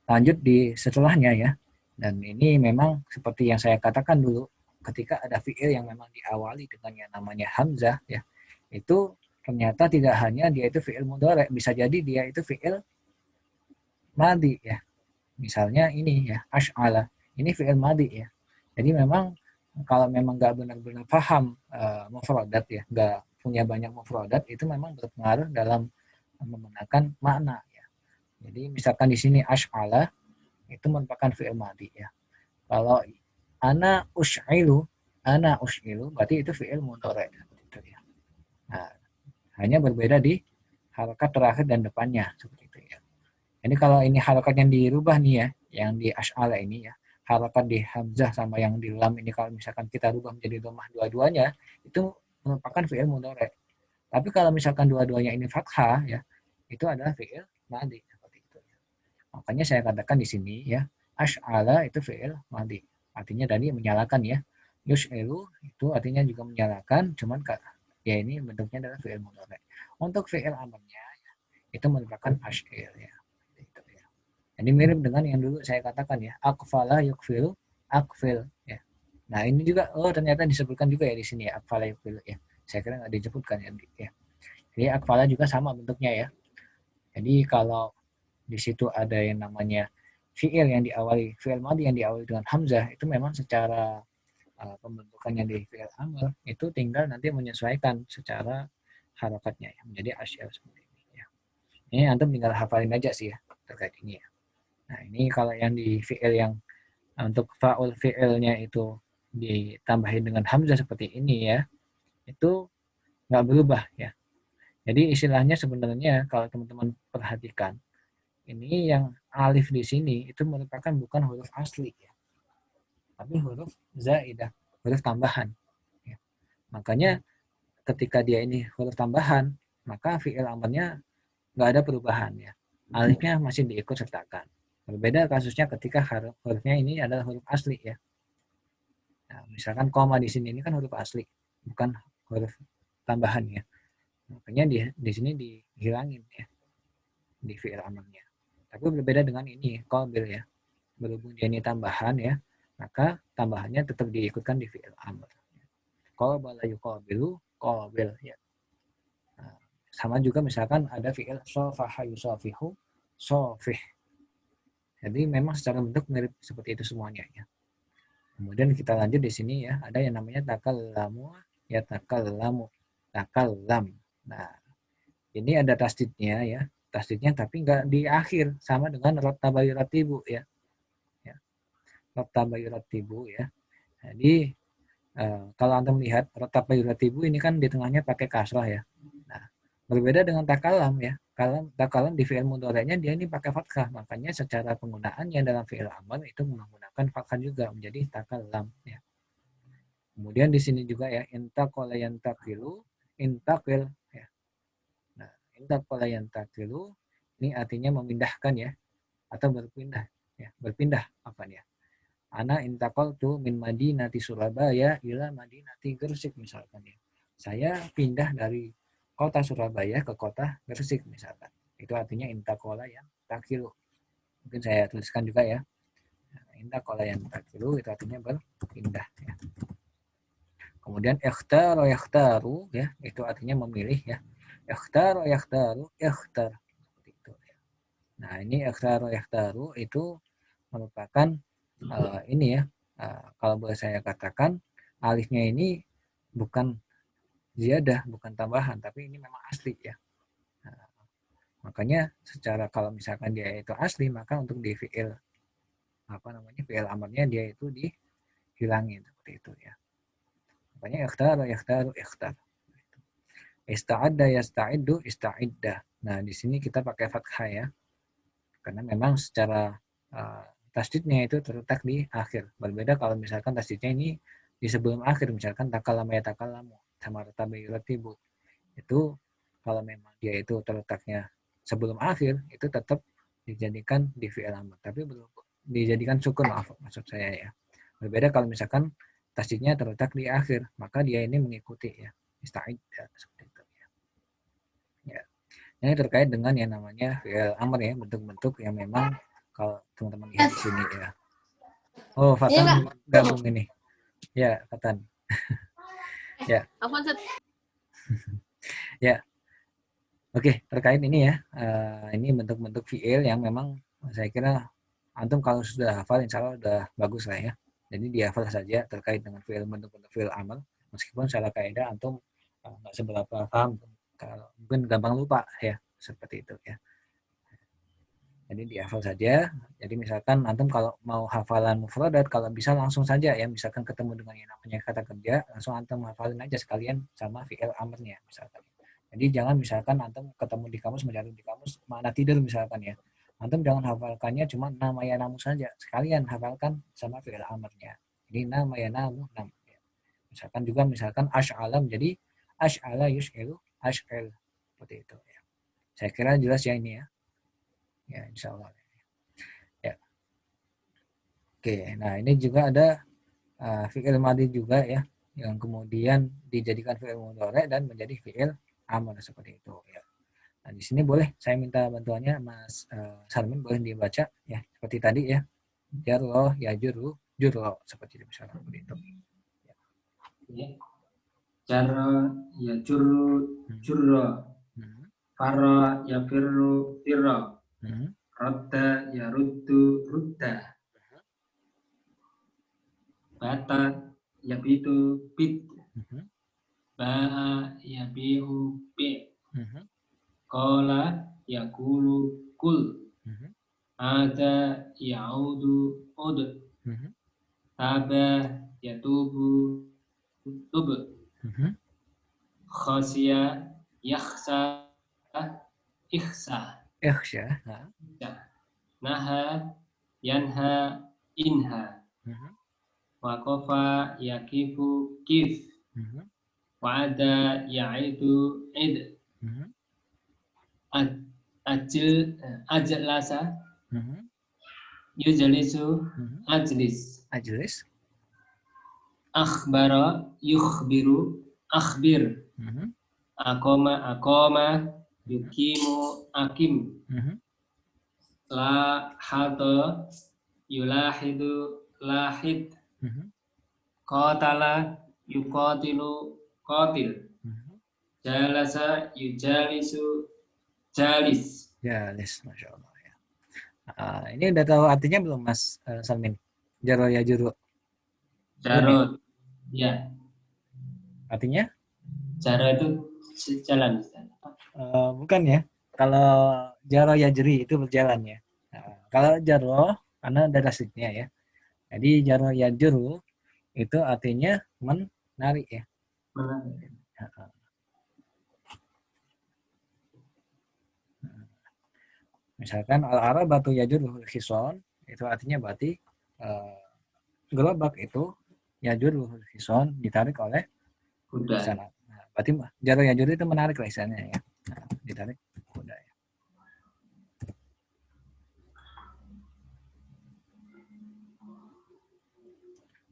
lanjut di setelahnya ya. Dan ini memang seperti yang saya katakan dulu, ketika ada fi'il yang memang diawali dengan yang namanya hamzah ya, itu ternyata tidak hanya dia itu fi'il mudhari, bisa jadi dia itu fi'il madhi ya. Misalnya ini ya, asy'ala. Ini fi'il madhi ya. Jadi memang kalau memang nggak benar-benar paham mufradat ya, nggak punya banyak mufradat, itu memang berpengaruh dalam menggunakan makna ya. Jadi misalkan di sini asy'ala itu merupakan fi'il madhi ya. Kalau ana usy'ilu berarti itu fi'il mudhari gitu ya. Nah, hanya berbeda di harokat terakhir dan depannya seperti itu ya. Jadi kalau ini harokat yang dirubah nih ya, yang di asy'ala ini ya, harokat di hamzah sama yang di lam ini kalau misalkan kita rubah menjadi dhammah dua-duanya, itu merupakan fi'il mudhari. Tapi kalau misalkan dua-duanya ini fathah ya, itu adalah fi'il madhi seperti itu. Makanya saya katakan di sini ya, asy'ala itu fi'il madhi. Artinya tadi menyalakan ya. Yus'ilu itu artinya juga menyalakan, cuman ya ini bentuknya adalah fi'il mudhari. Untuk fi'il amrnya ya, itu merupakan asy'il ya. Itu ya. Jadi mirip dengan yang dulu saya katakan ya, aqfala yukfilu aqfil ya. Nah, ini juga ternyata disebutkan juga ya di sini ya, aqfala yukfilu ya. Saya kira nggak disebutkan ya. Jadi aqfala juga sama bentuknya ya. Jadi kalau di situ ada yang namanya fi'il yang diawali, fi'il madhi yang diawali dengan hamzah, itu memang secara pembentukannya di fi'il amr itu tinggal nanti menyesuaikan secara harokatnya ya, menjadi asy'al seperti ini ya. Ini antum tinggal hafalin aja sih ya terkait ini ya. Nah, ini kalau yang di fi'il yang untuk fa'ul fi'ilnya itu ditambahin dengan hamzah seperti ini ya, itu nggak berubah ya. Jadi istilahnya sebenarnya kalau teman-teman perhatikan, ini yang alif di sini itu merupakan bukan huruf asli ya, tapi huruf zaidah, huruf tambahan ya. Makanya ketika dia ini huruf tambahan, maka fi'il amrnya nggak ada perubahan ya, alifnya masih diikut sertakan. Berbeda kasusnya ketika hurufnya ini adalah huruf asli ya. Nah, misalkan koma di sini ini kan huruf asli, bukan huruf tambahan ya. Makanya di sini dihilangin ya di fi'il amrnya. Tapi berbeda dengan ini qabil ya. Berhubung dia ini tambahan ya, maka tambahannya tetap diikutkan di fi'il amr. Qabala yuqabilu qabil ya. Nah, sama juga misalkan ada fi'il safaha yusafihu safih. Jadi memang secara bentuk mirip seperti itu semuanya ya. Kemudian kita lanjut di sini ya, ada yang namanya takallamu ya takallamu. Takallam. Nah, ini ada tasdidnya ya. Tasdidnya tapi enggak di akhir, sama dengan rattaba yuratibu ya. Rattaba yuratibu ya. Jadi kalau Anda melihat rattaba yuratibu ini kan di tengahnya pakai kasrah ya. Nah, berbeda dengan takalam ya. Kalau takalam di fi'il mudhari'nya dia ini pakai fathah. Makanya secara penggunaannya dalam fi'il amr itu menggunakan fathah juga menjadi takalam ya. Kemudian di sini juga ya intaqala yantaqilu intaqil ya. Nah, intaqala yantaqilu ini artinya memindahkan ya atau berpindah ya, berpindah apa ya. Ana intaqaltu min Madinati Surabaya ila Madinati Gresik misalkan ya. Saya pindah dari kota Surabaya ke kota Gresik misalkan. Itu artinya intaqala yang takilu. Mungkin saya tuliskan juga ya. Intaqala yang takilu itu artinya berpindah ya. Kemudian ikhtara yakhtaru ya, itu artinya memilih ya. Ikhtar, yakhtaru, ikhtar. Seperti itu. Nah, ini ikhtar, yakhtaru itu merupakan ini ya. Kalau boleh saya katakan, alifnya ini bukan ziyadah, bukan tambahan, tapi ini memang asli ya. Nah, makanya secara kalau misalkan dia itu asli, maka untuk di fi'il fi'il amarnya dia itu dihilangin seperti itu ya. Makanya ikhtar, yakhtaru, ikhtar. Ista'adda, yasta'iddu, ista'idda. Nah, di sini kita pakai fathah ya. Karena memang secara tasdidnya itu terletak di akhir. Berbeda kalau misalkan tasdidnya ini di sebelum akhir, misalkan takallama ya takallamu sama rataba yuratibu. Itu kalau memang dia itu terletaknya sebelum akhir, itu tetap dijadikan di fi'il amr. Tapi belum dijadikan sukun, maaf maksud saya ya. Berbeda kalau misalkan tasdidnya terletak di akhir, maka dia ini mengikuti ya. Ista'id ya, seperti itu ya. Ya. Ini terkait dengan yang namanya fi'il amr ya, bentuk-bentuk yang memang kalau teman-teman lihat di sini ya. Oh, Fatan gabung ini. Ya, Fatan. Ya. Ya. Oke, terkait ini ya. Ini bentuk-bentuk fi'il yang memang saya kira antum kalau sudah hafal insya Allah sudah bagus lah ya. Jadi dihafal saja terkait dengan fi'il, bentuk-bentuk fi'il amr. Meskipun secara kaidah antum nggak seberapa paham, mungkin gampang lupa ya, seperti itu ya. Jadi dihafal saja. Jadi misalkan antum kalau mau hafalan mufradat, kalau bisa langsung saja ya, misalkan ketemu dengan yang namanya kata kerja, langsung antum hafalin aja sekalian sama fi'il amrnya misalkan. Jadi jangan misalkan antum ketemu di kamus, mencari di kamus makna tidur misalkan ya. Antum jangan hafalkannya cuma nama ya namu saja, sekalian hafalkan sama fi'il amrnya. Jadi nama ya namu, nam. Misalkan juga misalkan ash'ala menjadi ash'ala yus'ilu ash'il. Seperti itu ya. Saya kira jelas ya ini ya. Ya, insya Allah. Ya. Oke, nah ini juga ada fi'il madhi juga ya, yang kemudian dijadikan fi'il mudhari dan menjadi fi'il amr seperti itu ya. Nah, di sini boleh saya minta bantuannya Mas Sarmin, boleh dibaca ya seperti tadi ya. Jarro, yajuru, jurro seperti itu misalnya seperti itu. Ya. Jarra yajurru jurra. Farra yafirru firra. Radda yaruddu rudda. Bata yabitu bit. Ba'a yabi'u bi'. Qala yaqulu kul. Ada ya'udu ud. Taba yatubu tub. Khasya yakhsa ikhsa. Ikhsya. Naha yanha inha. Waqafa yakifu kif. Wa'ada ya'idu id. Ajlasa yujlisu ajlis. Ajlis. Akhbara yukhbiru akhbir. Aqama yukimu akim. La hada yulahidu lahid. Qatala yuqatilu qatil. Jalasa yujalisu jalis. Jalis, Masya Allah ya. Ini udah tahu artinya belum Mas Salmin? Jaro ya juru. Jarod. Ya. Artinya? Jaro itu jalan. Bukan ya. Kalau jaro ya jeri itu berjalan ya. Kalau jaro karena ada tasdidnya ya. Jadi jaro ya juru itu artinya menarik ya. Menarik. Misalkan al-arabatu yajurul khison, itu artinya berarti gerobak itu yajurul khison ditarik oleh Kuda. sana. Nah, berarti jaro yajur itu menarik lah istilahnya ya. Nah, ditarik kuda ya.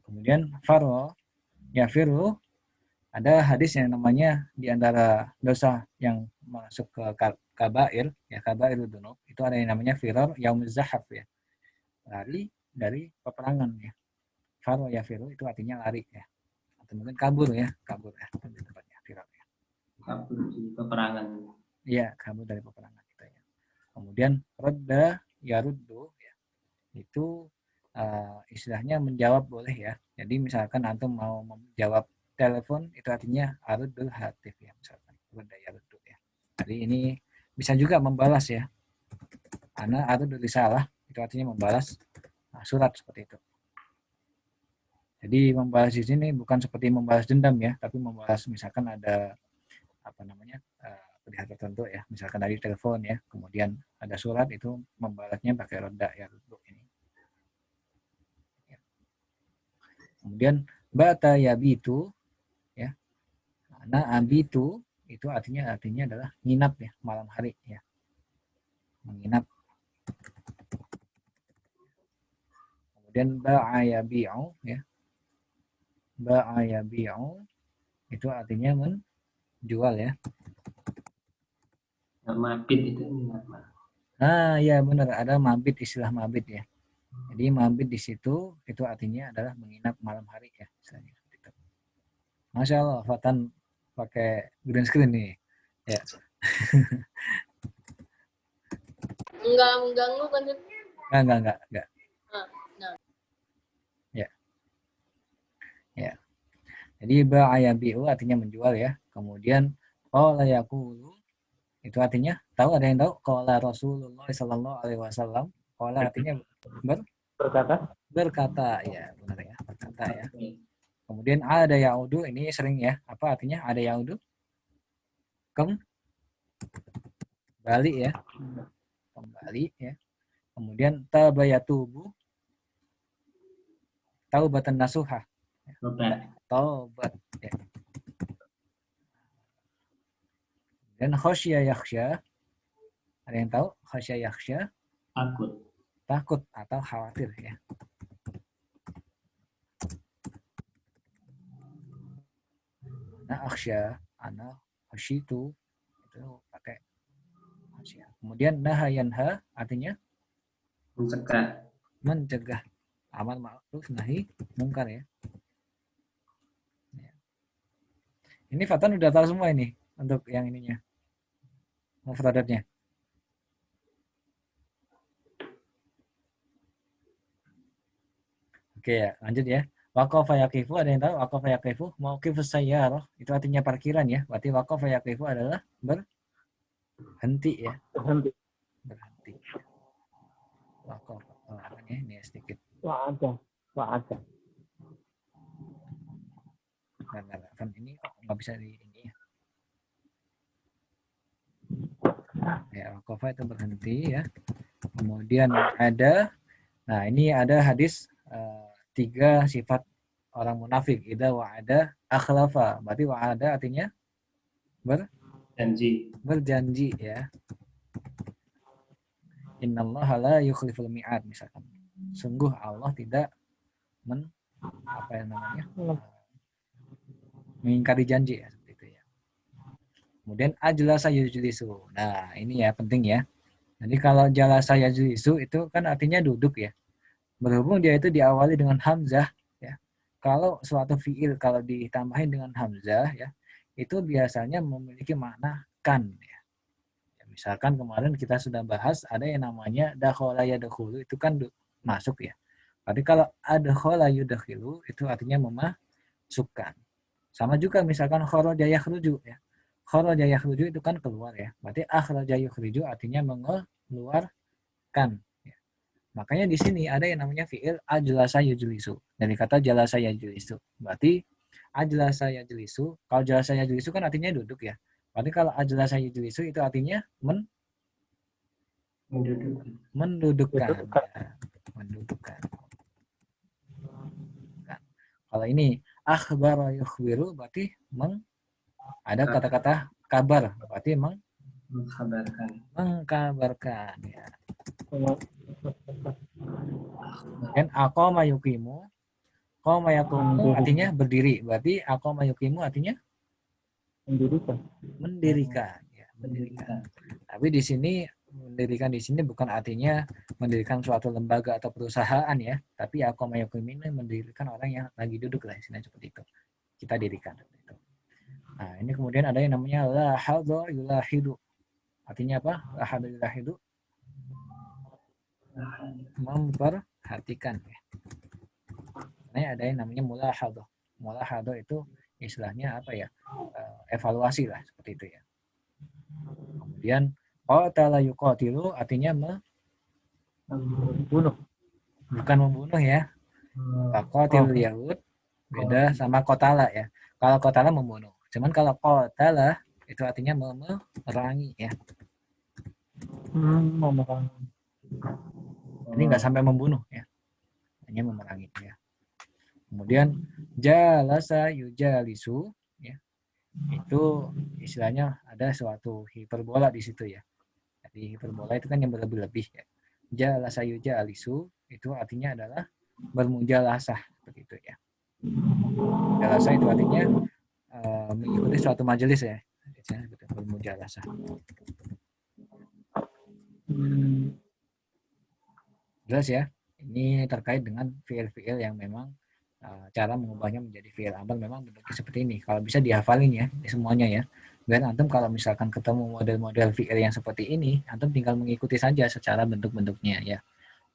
Kemudian faro yafiru, ada hadis yang namanya di antara dosa yang masuk ke kabair ya, kabair dzunub, itu ada yang namanya firar yaumuz zahaf ya. Lari dari peperangan ya. Faro yafiru itu artinya lari ya. Atau mungkin kabur ya, kabur ya. Tempatnya firar ya. kabur di peperangan. Iya, kabur dari peperangan itu ya. Kemudian radda yaruddu ya. Itu istilahnya menjawab boleh ya. Jadi misalkan antum mau menjawab telepon itu artinya aruddul hatif ya misalkan. Radda yaruddu ya. Jadi ini bisa juga membalas ya. Ana aruddul risalah itu artinya membalas surat seperti itu. Jadi membalas di sini bukan seperti membalas dendam ya, tapi membalas misalkan ada apa namanya pihak tertentu ya, misalkan dari telepon ya, kemudian ada surat itu membalasnya pakai roda ya ini. Ya. Kemudian bata yabitu ya, nah abitu itu artinya adalah nginap ya malam hari ya, menginap. Kemudian ba'ayabi'u ya, ba'ayabi'u itu artinya menjual ya. Mabit itu Ah ya benar, ada mabit, istilah mabit ya. Jadi mabit di situ itu artinya adalah menginap malam hari ya. Masya Allah, Fatan pakai green screen nih. Ya. Enggak mengganggu kan? Enggak. Nah. Ya. Ya. Jadi ba'ayabi'u artinya menjual ya. Kemudian qala yaqulu itu artinya tahu, ada yang tahu? Qala Rasulullah sallallahu alaihi wasallam. Qala artinya berkata ya, benar ya, berkata ya. Kemudian ada yaudu, ini sering ya. Apa artinya ada yaudu? Kembali ya. Kembali ya. Kemudian tabayatubu, taubatan nasuha. Taubat ya. Dan khosya yakhsya, ada yang tahu khosya yakhsya? Takut atau khawatir ya. Nah akhsya, ana khasyitu itu pakai khosya. Kemudian nahayanha artinya mencegah, amar ma'ruf nahi mungkar ya. Ini Fatan udah tahu semua ini untuk yang ininya, mufradatnya. Oke ya, lanjut ya. Waqafa yaqifu, ada yang tahu waqafa yaqifu? Mauqifus sayyarah itu artinya parkiran ya. Berarti waqafa yaqifu adalah berhenti ya. Berhenti. Waqafa. Oh, ini sedikit. Wa'ada. Nah, kan ini kok nggak bisa di ini ya. Ya, waqafa itu berhenti ya. Kemudian ada, nah ini ada hadis 3 sifat orang munafik. Idza wa'ada akhlafa. Berarti wa'ada artinya berjanji ya. Innallaha la yukhliful mi'ad misalkan. Sungguh Allah tidak mengingkari janji ya, seperti itu ya. Kemudian ajlasa yujlisu. Nah, ini ya penting ya. Jadi kalau jalasa yujlisu itu kan artinya duduk ya. Berhubung dia itu diawali dengan hamzah ya. Kalau suatu fiil kalau ditambahin dengan hamzah ya, itu biasanya memiliki makna kan ya. Misalkan kemarin kita sudah bahas ada yang namanya dakhala yadkhulu, itu kan masuk ya. Tapi kalau adkhala yudkhilu itu artinya memasukkan. Sama juga misalkan kharaja yakhruju ya. Kharaja yakhruju itu kan keluar ya. Berarti akhraja yukhriju artinya mengeluarkan ya. Makanya di sini ada yang namanya fiil ajlasa yujlisu. Dari kata jalasa yajlisu. Berarti ajlasa yajlisu, kalau jalasa yajlisu kan artinya duduk ya. Berarti kalau ajlasa yujlisu itu artinya mendudukkan. Ya. Mendudukkan. Kalau ini akhbara yukhbiru berarti ada kata-kata kabar, berarti mengkabarkan ya. Dan aqama yuqimu, qama yaqumu artinya berdiri, berarti aqama yuqimu artinya mendirikan ya, mendirikan. Tapi di sini mendirikan di sini bukan artinya mendirikan suatu lembaga atau perusahaan ya, tapi aqama yuqimu ini mendirikan orang yang lagi duduk lah, istilahnya seperti itu. Kita dirikan seperti itu. Nah, ini kemudian ada yang namanya lahadha yulahidu. Artinya apa? Lahadha yulahidu, memperhatikan. Nah, ada yang namanya mulahadhah. Mulahadhah itu istilahnya apa ya? Evaluasi lah seperti itu ya. Kemudian qatala yuqatilu artinya Bunuh. bukan membunuh ya. Qatilul yahud beda sama qatala ya. Kalau qatala membunuh. Cuman kalau qatala itu artinya memerangi ya. Memerangi. Ini nggak sampai membunuh ya. Hanya memerangi ya. Kemudian jalasa yujalisu ya. Itu istilahnya ada suatu hiperbola di situ ya. Jadi hiperbola itu kan yang berlebih-lebih ya. Jalasa yujalisu itu artinya adalah bermujalasah seperti itu ya. Mujalasah itu artinya mengikuti suatu majelis ya. Bermujalasah. Jelas ya. Ini terkait dengan fiil-fiil yang memang cara mengubahnya menjadi fiil amar memang bentuknya seperti ini. Kalau bisa dihafalin ya semuanya ya. Biar antum kalau misalkan ketemu model-model fiil yang seperti ini, antum tinggal mengikuti saja secara bentuk-bentuknya ya.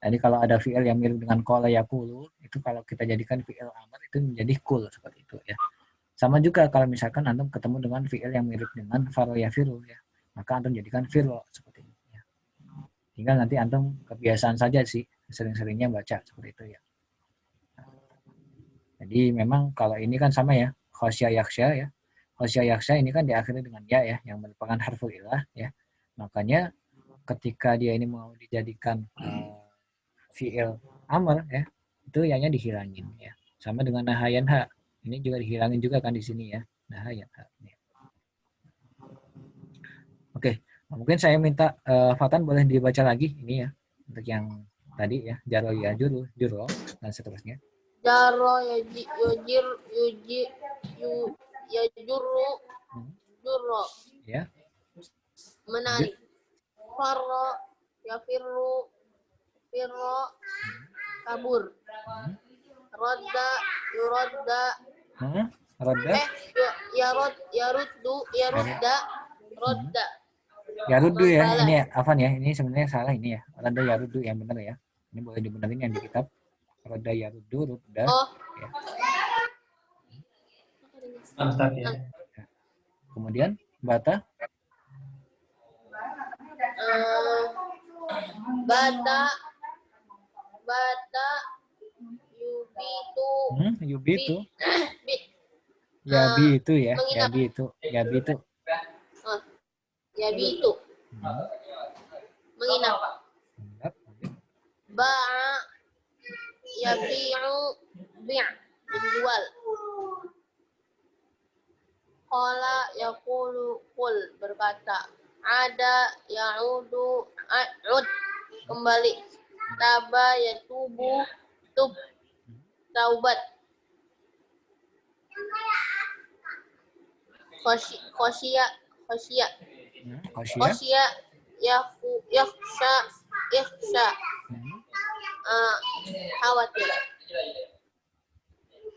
Jadi kalau ada fiil yang mirip dengan qala yaqulu, itu kalau kita jadikan fiil amar itu menjadi kul seperti itu ya. Sama juga kalau misalkan antum ketemu dengan fiil yang mirip dengan faro yafiru ya, maka antum jadikan firo seperti ini ya. Tinggal nanti antum kebiasaan saja sih sering-seringnya baca seperti itu ya. Jadi memang kalau ini kan sama ya, khosya yaksya ya. Khosya yaksya ini kan diakhiri dengan ya yang merupakan harful ilah ya. Makanya ketika dia ini mau dijadikan fiil amr ya, itu ya-nya dihilangin ya. Sama dengan nahayan ha. Ini juga dihilangin juga kan di sini ya. Nahayan ha. Ya. Oke, mungkin saya minta Fatan boleh dibaca lagi ini ya untuk yang tadi ya, jaro ya juro dan seterusnya. Jaro yajurru jurro. Ya. Menarik. Farro yafirru firro kabur. Rodda yurodda. Rodda. Yarudda rodda. Yaruddu ya, ini Afan ya, ini sebenarnya salah ini ya. Rodda yaruddu yang benar ya. Ini boleh dibenerin yang di kitab. Rodda yaruddu, rodda. Oh. Ya. Mantap ya. Kemudian bata. Bata yubitu. Yabi itu ya, menginap. yabi itu. Yabitu. Menginap. Ba'a yabi'u bi', menjual. Qala yaqulu qul, berkata. Ada ya'udu a'ud, kembali. Taba yatubu tub, taubat. Khosya yakhsha khawatir.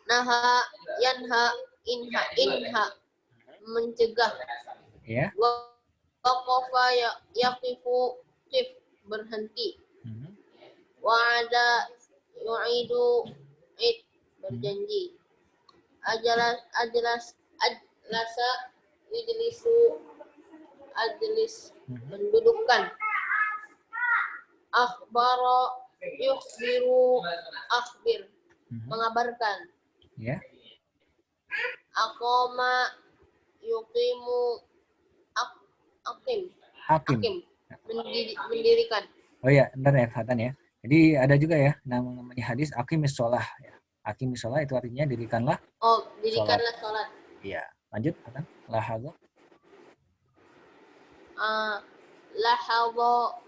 Naha yanha inha mencegah. Ya. Waqafa yaqifu qif, berhenti. Wa'ada yu'idu id, berjanji. Ajlasa yujlisu ajlis, mendudukkan. Akhbara yukhbiru akhbir, mengabarkan. Ya. Aqama yuqimu akim, mendirikan. Oh ya, benar ya Fatan ya. Jadi ada juga ya namanya hadis aqimis shalah ya. Aqimis shalah itu artinya dirikanlah. Oh, dirikanlah salat. Iya, lanjut Fatan. Lahadha. Lahadha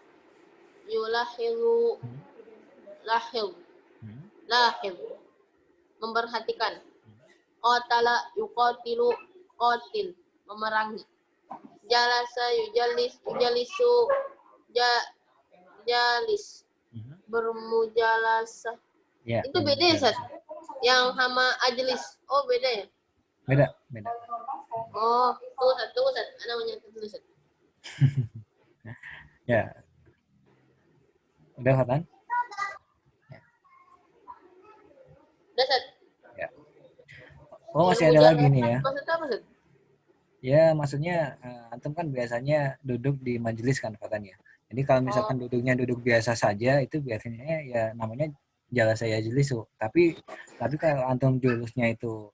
yulahidu lahid, memperhatikan. Qatala yuqatilu qatil, memerangi. Jalasa yujalisu jalis, bermujalasah. Ya, itu beda ya, Sat? Yang sama ajlis. Oh, beda ya? Beda. Oh, tunggu Ustaz. Ana mau nyatet dulu Ustaz. Ya, udah Fatan? Udah Ustaz. Ya. Oh, masih ada lagi nih ya. Maksudnya apa Ustaz? Ya, maksudnya antum kan biasanya duduk di majelis kan Fatan ya. Jadi kalau misalkan duduknya duduk biasa saja, itu biasanya ya namanya jalasa yajlisu. Tapi kalau antum julusnya itu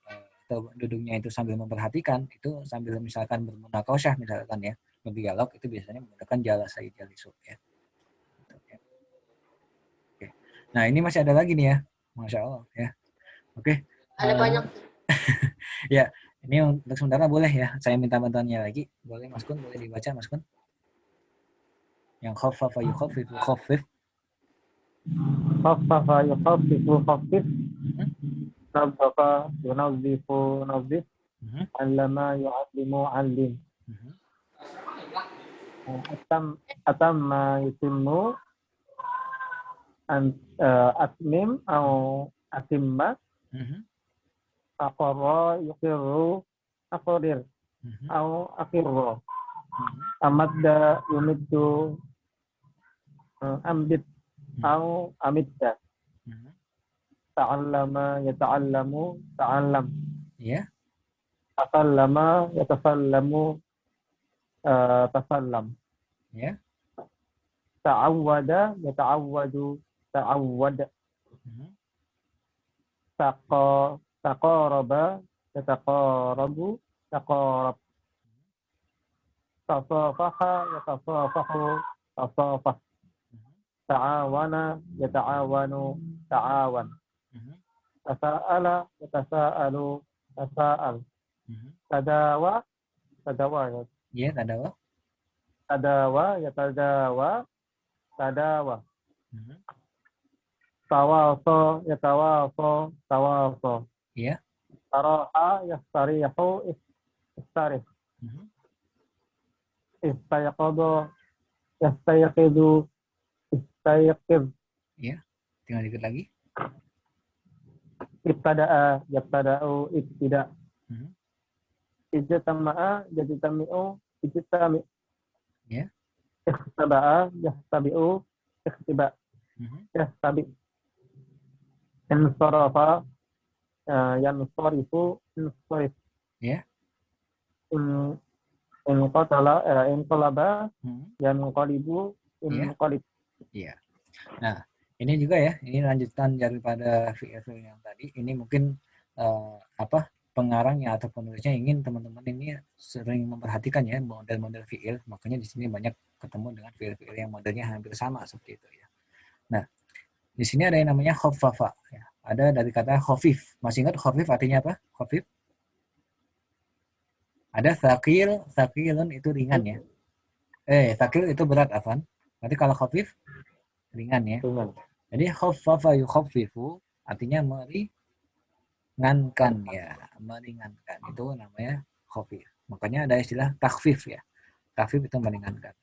atau duduknya itu sambil memperhatikan, itu sambil misalkan bermunakasyah misalkan ya, berdialog, itu biasanya menggunakan jalasa yajlisu ya. Oke. Nah, ini masih ada lagi nih ya. Masya Allah ya. Oke. Ada banyak. Ya, ini untuk sementara boleh ya. Saya minta bantuannya lagi. Boleh Mas Kun, boleh dibaca Mas Kun. Yang khaffafa yukhaffifu khaffif. Khaffafa yukhaffifu khaffif. Nazzafa yunazzifu nazzif. Allama yu'allimu allim. Atamma yutimmu. Atmim atau atimma. Aqarra yuqirru aqdir. Au aqirra. Amadda yumiddu ambid au amidda. Ta'allama yata'allamu ta'allam. Ya. Takallama yatasallamu tasallam. Ya. Ta'awwada yata'awwadu ta'awwad. Taqaraba yataqarabu taqarab. Tasafaha yatasafahu tasafah. Ta'awana yata'awanu ta'awan. Tasa'ala yatasa'alu tasa'al. Tadawa tadawa. Ya, tadawa. Tadawa yatadawa tadawa. Tawasa yatawasa tawasa. Ya. Taraha yastarihu istarih. Istayqadha yastayqidu istayqid. Ya. Tinggal dikit lagi. Ibtada'a yabtada'u ibtida'. Ijtama'a yajtami'u ijtami'. Ya. Ikhtaba'a yahtabi'u ikhtiba'. Yahtabi'. Insarafa yansarifu insarif. Ya. Inqalaba yanqalibu inqalib. Iya. Nah, ini juga ya, ini lanjutan daripada fi'il yang tadi. Ini mungkin pengarangnya atau penulisnya ingin teman-teman ini sering memperhatikan ya model-model fi'il. Makanya di sini banyak ketemu dengan fi'il-fi'il yang modelnya hampir sama seperti itu ya. Nah, di sini ada yang namanya khaffafa ya. Ada dari kata khafif. Masih ingat khafif artinya apa? Khafif. Ada thaqil, thaqilun itu ringan ya. Thaqil itu berat afan. Berarti kalau khafif ringan ya. Ringan. Jadi khaffafa yukhaffifu artinya meringankan ya, meringankan. Itu namanya khafif. Makanya ada istilah takhfif ya. Takhfif itu meringankan.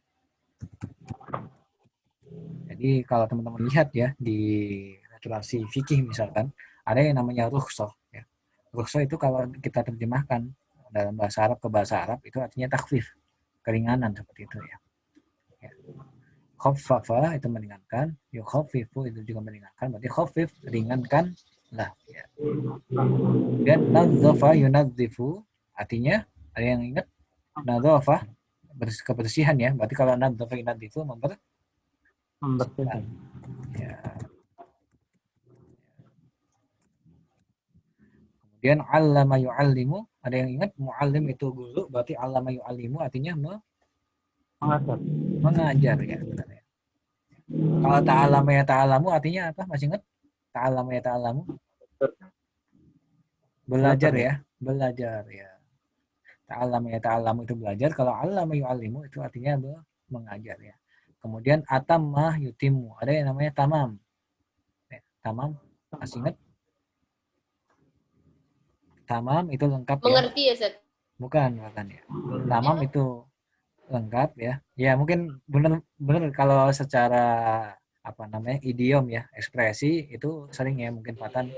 Jadi kalau teman-teman lihat ya di naturasi fikih misalkan, ada yang namanya rukhsah ya. Rukhsah itu kalau kita terjemahkan dalam bahasa Arab ke bahasa Arab itu artinya takhfif, keringanan seperti itu ya. Khaffafa itu meringankan, yukhaffifu itu juga meringankan, berarti khafif ringankan lah ya. Dan nadzafa yunadzifu artinya ada yang ingat nadzafa kebersihan ya, berarti kalau nadzafa yunadzifu membersihkan ya. Kemudian allama yu'allimu, ada yang ingat muallim itu guru, berarti allama yu'allimu artinya mengajar ya, benar ya. Kalau ta'allama ya ta'allamu artinya apa? Masih ingat? Ta'allama ya ta'allamu? Belajar ya, belajar ya. Ta'allama ya ta'allamu itu belajar, kalau allama yu'allimu itu artinya mengajar ya. Kemudian atamma yutimmu, ada yang namanya tamam. Ya, tamam, masih ingat? Tamam itu lengkap ya. Mengerti ya, Ustaz? Bukan ya. Tamam itu lengkap ya. Ya mungkin benar kalau secara idiom ya, ekspresi itu sering ya mungkin Fatan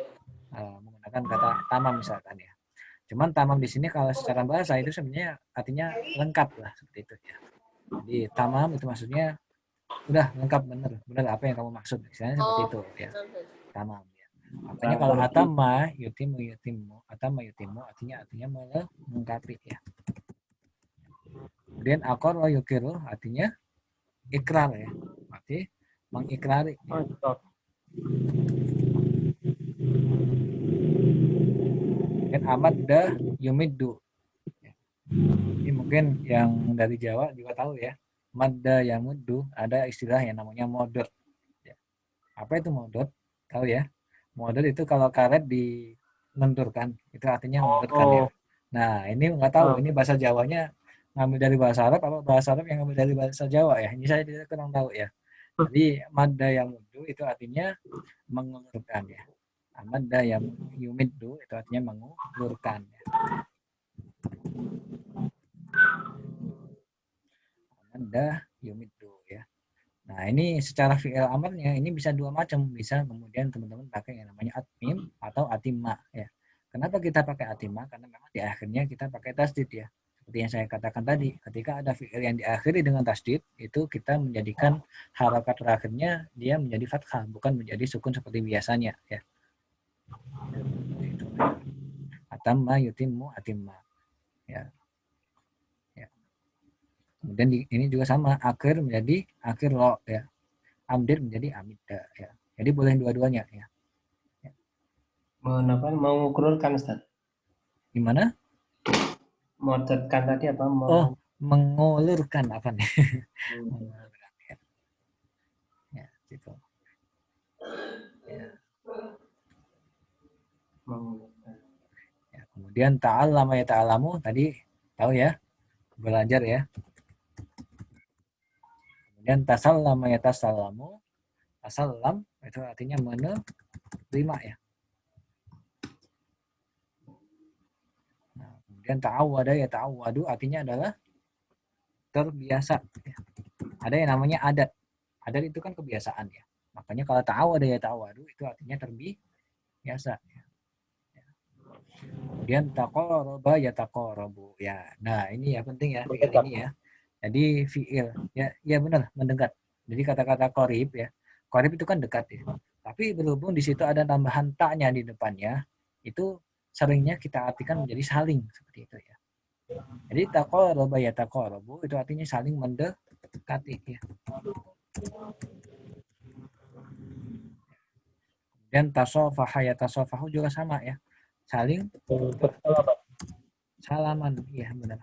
menggunakan kata tamam misalkan ya. Cuman tamam di sini kalau secara bahasa itu sebenarnya artinya lengkap lah seperti itu ya. Jadi tamam itu maksudnya udah lengkap, benar apa yang kamu maksud, misalnya seperti itu ya. Tamam ya. Makanya kalau atama yutimu artinya melengkapi ya. Kemudian akor wa yukiru artinya ikrar ya. Berarti mengikrari. Ya. Kemudian amadda yumiddu. Ini mungkin yang dari Jawa juga tahu ya. Madda yamuddu, ada istilah yang namanya modot. Ya. Apa itu modot? Tahu ya? Modot itu kalau karet dilenturkan, itu artinya mundurkan ya. Nah, ini nggak tahu, ini bahasa Jawanya ngambil dari bahasa Arab apa bahasa Arab yang ngambil dari bahasa Jawa ya. Ini saya tidak kurang tahu ya. Jadi madda yamuddu itu artinya mengulurkan ya. Madda yumiddu itu artinya mengulurkan ya. Madda yumiddu ya. Nah, ini secara fi'il amarnya ini bisa dua macam. Bisa kemudian teman-teman pakai yang namanya atmim atau atimma ya. Kenapa kita pakai atimma? Karena memang di akhirnya kita pakai tasdid ya. Seperti yang saya katakan tadi, ketika ada fi'il yang diakhiri dengan tasdid, itu kita menjadikan harakat terakhirnya dia menjadi fathah, bukan menjadi sukun seperti biasanya ya. Atamma yutimmu atimma ya. Kemudian ini juga sama, akhir menjadi akhir lo ya. Amdir menjadi amida ya. Jadi boleh dua-duanya ya. Mau mengukurkan Ustaz? Gimana? Modotkan tadi apa? Oh, mengulurkan apa nih? Mengulurkan ya. Ya, gitu. Ya. Ya, kemudian ta'allama ya ta'allamu tadi tahu ya, belajar ya. Kemudian tasallama ya tasallamu, tasallam itu artinya menerima ya. Nah, kemudian ta'awwada ya ta'awwadu artinya adalah terbiasa ya. Ada yang namanya adat. Adat itu kan kebiasaan ya. Makanya kalau ta'awwada ya ta'awwadu itu artinya terbiasa ya. Kemudian taqarraba ya taqarrabu ya. Nah, ini ya penting ya fi'il ini ya. Jadi fi'il ya benar mendekat. Jadi kata-kata qarib ya. Qarib itu kan dekat ya. Tapi berhubung di situ ada tambahan ta'nya di depannya, itu seringnya kita artikan menjadi saling seperti itu ya. Jadi taqarraba ya taqarrabu itu artinya saling mendekati ya. Dan tasafaha ya tasafahu juga sama ya. Saling salaman, iya benar.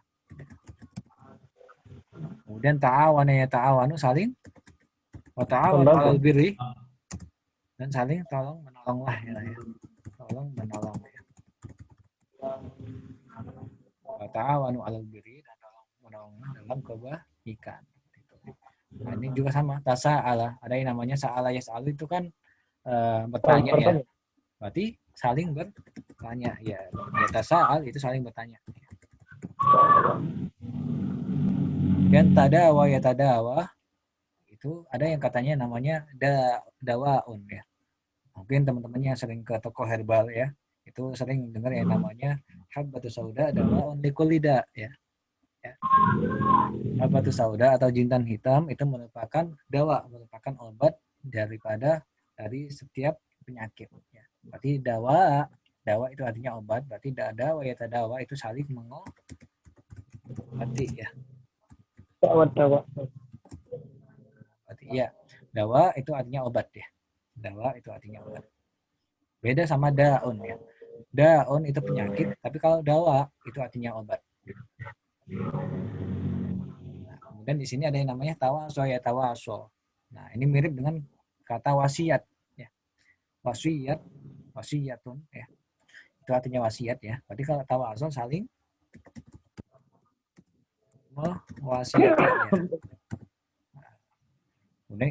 Kemudian ta'awana ya ta'awanu saling wa ta'awanu 'alal birri dan saling tolong menolonglah ya. Tolong menolong ya. Wa ta'awanu 'alal birri dan tolong menolong dalam kebaikan. Nah, ini juga sama tasa'ala. Ada yang namanya sa'ala yas'alu itu kan bertanya ya. Berarti saling bertanya ya. Ya tasa'al itu saling bertanya. Dan tadawa ya tadawa itu ada yang katanya namanya dawaun ya. Mungkin teman-teman yang sering ke toko herbal ya, itu sering dengar yang namanya habbatus sauda dawaun likulida ya. Habbatus sauda atau jintan hitam itu merupakan merupakan obat dari setiap penyakit ya. Berarti dawa itu artinya obat, berarti dawa ya tadawa itu saling mengobati ya. Dawa. Berarti ya, dawa itu artinya obat ya. Dawa itu artinya obat. Beda sama daun ya. Daun itu penyakit, tapi kalau dawa itu artinya obat. Nah, kemudian di sini ada yang namanya tawaso ya tawaso. Nah, ini mirip dengan kata wasiat ya. Wasiyatun ya. Itu artinya wasiat ya. Berarti kalau tawaso saling mewasiati ya. Kemudian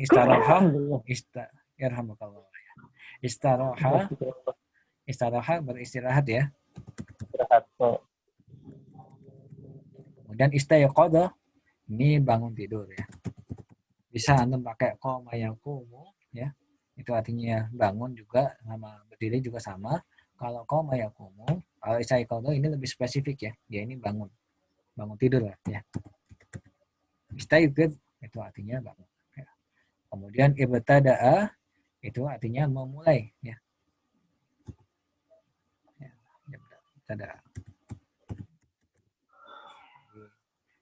istirahat beristirahat ya. Kemudian istayqadha ini bangun tidur ya. Bisa antum pakai qama yaqumu ya. Itu artinya bangun juga, sama berdiri juga sama. Kalau qama yaqumu Kalau istaiqadha ini lebih spesifik ya. Dia ini bangun tidur lah ya. Istaiqadh itu artinya bangun. Ya. Kemudian ibtada'a itu artinya memulai ya. Ibtada'a.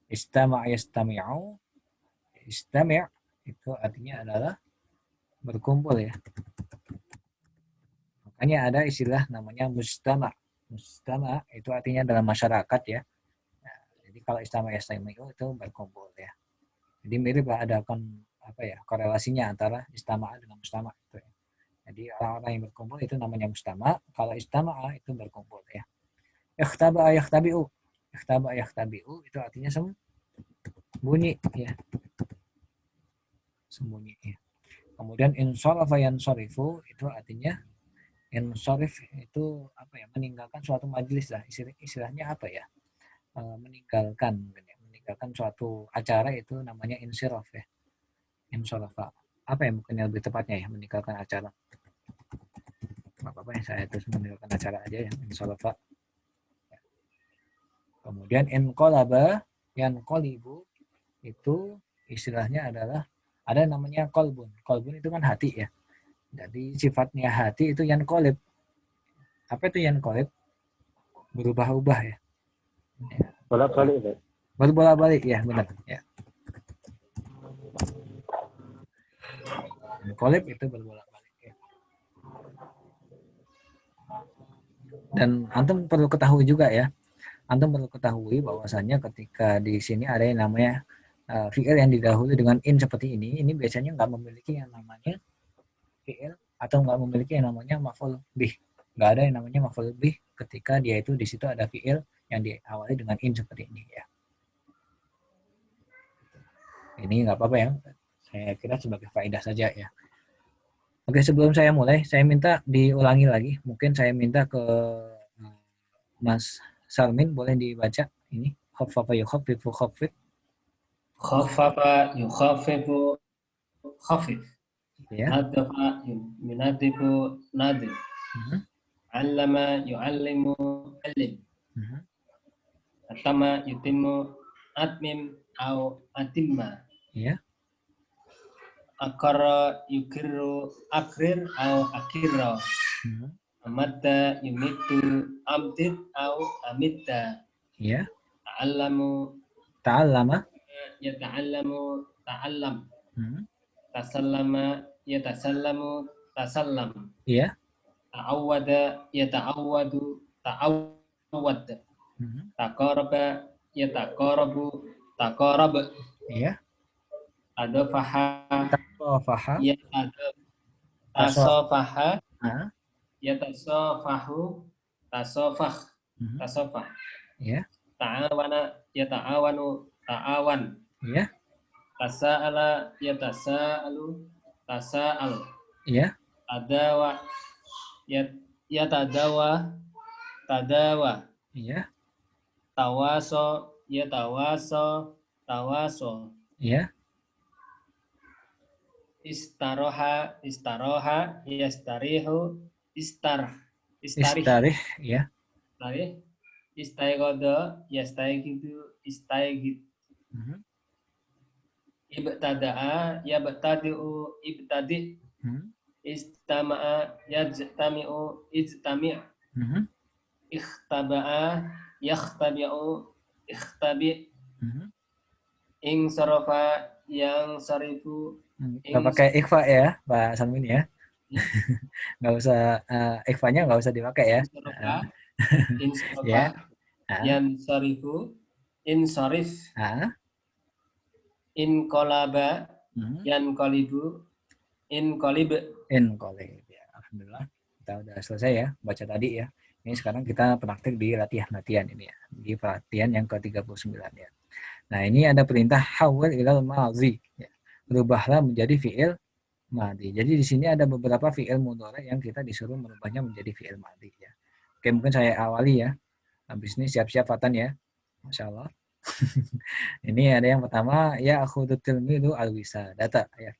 Istama' yastami'u. Istami' itu artinya adalah berkumpul ya. Makanya ada istilah namanya mujtama'. Mujtama' itu artinya dalam masyarakat ya. Nah, jadi kalau istama' yastami'u itu berkumpul ya. Jadi mirip lah, ada korelasinya antara istama' dengan mujtama' itu ya. Jadi orang-orang yang berkumpul itu namanya mujtama', kalau istama'a itu berkumpul ya. Ikhtaba'a yakhtabi'u. Ikhtaba'a yakhtabi'u itu artinya sembunyi ya. Sembunyi ya. Kemudian insarafa yansarifu itu artinya insarif itu meninggalkan suatu majelis lah. Istilahnya apa ya? Meninggalkan suatu acara itu namanya insiraf ya. Insarafa. Apa yang mungkin lebih tepatnya ya, meninggalkan acara. Apa ya, saya terus meninggalkan acara aja ya, insarafa. Ya. Kemudian inqalaba yanqalibu itu istilahnya adalah ada namanya kolbun. Kolbun itu kan hati ya. Jadi sifatnya hati itu yanqalib. Apa itu yanqalib? Berubah-ubah ya. Bolak-balik, Pak. Bolak-balik ya, benar ya. Yanqalib itu berbolak-balik ya. Dan antum perlu ketahui juga ya. Antum perlu ketahui bahwasannya ketika di sini ada yang namanya fi'il yang didahului dengan in seperti ini biasanya nggak memiliki yang namanya fi'il atau nggak memiliki yang namanya maf'ul bih. Nggak ada yang namanya maf'ul bih ketika dia itu di situ ada fi'il yang diawali dengan in seperti ini ya. Ini nggak apa-apa ya. Saya kira sebagai faedah saja ya. Oke, sebelum saya mulai, saya minta diulangi lagi. Mungkin saya minta ke Mas Salmin, boleh dibaca ini. Khaffafa yukhaffifu khaffif. Khaffafa yukhaffifu khaffif. Ya. Nadafa yunadifu nadif. Allama yu'allimu alim. Atama yutimmu atmim au atimma. Ya. Akara yukirru akrir au akirra. Amadda yumitu amdid au amidda. Ya. Ta'allama yata'allamu ta'allam. Tasallama yatasallamu tasallam. Iya. Ta'awwada yata'awwadu ta'awwad. Taqaraba yataqarabu taqarab. Iya. Adafaha Tasafaha. tasafaha yatasafahu tasafah. Tasafah. Iya. Ta'awana yata'awanu ta'awan. Iya. Tasa'ala yatasa'alu tasa'al. Iya. Tadawa yatadawa tadawa. Iya. Tawaso yatawaso tawaso. Iya. Istaroha yastarihu istarih. Istarih, ya. Istarih. Istaiqadha yastaiqidu istaigid. Ibtada'a yabtadi'u ibtadi'. Istama'a yajtami'u ijtami'. Ikhtaba'a yakhtabi'u ikhtabi'. Insarafa yang sarifu. Nggak pakai ikhfa ya, Pak Salmin ya. Nggak usah, ikhfanya nggak usah dipakai ya. Insarafa Ya. yang sarifu. Insarif. Inqalaba yanqalibu. Inqalib. Ya, alhamdulillah. Kita udah selesai ya baca tadi ya. Ini sekarang kita praktik di latihan ini ya. Di pelatihan yang ke-39 ya. Nah, ini ada perintah hawal ilal madhi ya. Berubahlah menjadi fi'il madhi. Jadi di sini ada beberapa fi'il mudhari yang kita disuruh merubahnya menjadi fi'il madhi ya. Oke, mungkin saya awali ya. Habis ini siap-siap Fatan ya. Masya Allah. Ini ada yang pertama, ya akhudut tilmidu al-wisadata ya.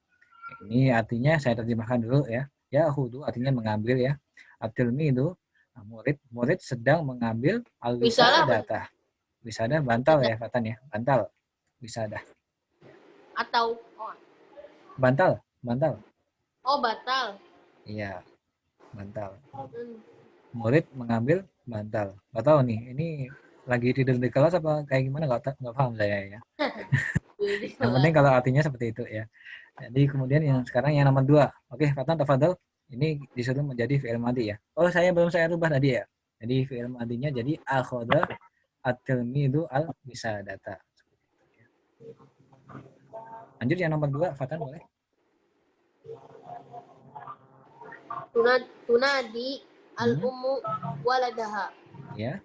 Ini artinya saya terjemahkan dulu ya. Ya akhudu artinya mengambil ya. At-tilmidu Nah, murid sedang mengambil Wisadah al-wisadah. Wisadah bantal ya Fatan ya, bantal. Wisadah. atau Bantal. batal. Iya, bantal. Hmm. Murid mengambil bantal. Nggak tahu nih, ini lagi tidur di kelas apa kayak gimana nggak paham saya ya. Yang penting kalau artinya seperti itu ya. Jadi kemudian yang sekarang yang nomor 2. Oke, Fatan tafadhol. Ini disuruh menjadi fi'il madhi ya. Oh, saya rubah tadi ya. Jadi fi'il madhinya jadi akhadha at-tilmidu al-wisadata. Lanjut yang nomor 2, Fatan boleh? Tunadi al-ummu waladaha. Ya.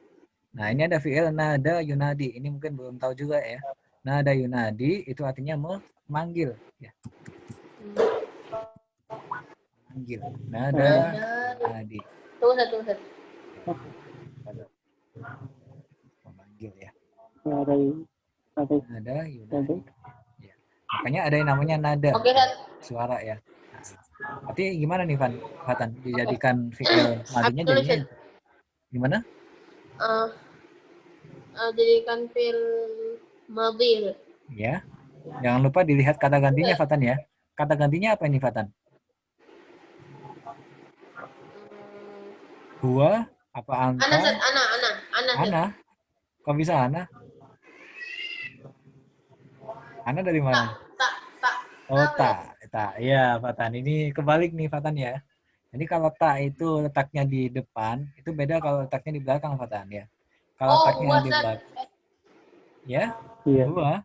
Nah, ini ada fi'il nada yunadi. Ini mungkin belum tahu juga ya. Nada yunadi itu artinya memanggil ya. Manggil. Nada yunadi. Tunggu. Memanggil ya. Ada Nada yunadi. Ya. Makanya ada yang namanya nada. Oke, Sat. Suara ya. Nah, berarti gimana nih Fatan? Dijadikan fi'il madinya Tulis, jadinya Sat. gimana? Jadikan fil madhi. Ya. Jangan lupa dilihat kata gantinya Fatan ya. Kata gantinya apa ini Fatan? Huwa, apa Ana, anta? Sat. Ana, Sat. Ana. Kok bisa Ana? Ana dari mana? Tak. Oh, tak. Iya, Fatan. Ini kebalik nih, Fatan ya. Jadi kalau tak itu letaknya di depan, itu beda kalau letaknya di belakang, Fatan ya. Kalau letaknya di Sat. belakang, ya, iya. dua.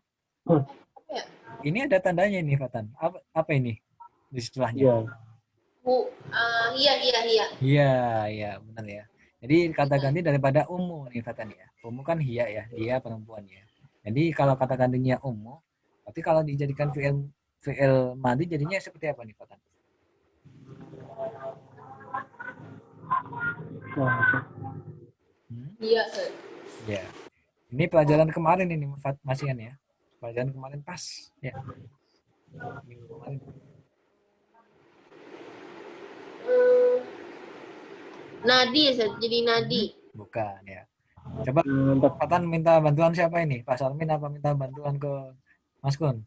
Ya. Ini ada tandanya nih, Fatan. Apa ini di setelahnya? Iya. Iya. Iya, benar ya. Jadi kata ganti daripada ummu nih, Fatan ya. Ummu kan hiya ya, dia perempuan ya. Jadi kalau kata gantinya ummu, berarti kalau dijadikan fi'il madhi jadinya seperti apa nih, Fatan? Iya, Sat. Ya. Ini pelajaran kemarin ini Mas Ian ya. Pelajaran kemarin pas ya. Minggu kemarin. Nadi, Sat. Jadi nadi. Bukan ya. Coba Fatan minta bantuan siapa ini? Pak Sarmin apa minta bantuan ke Mas Kun?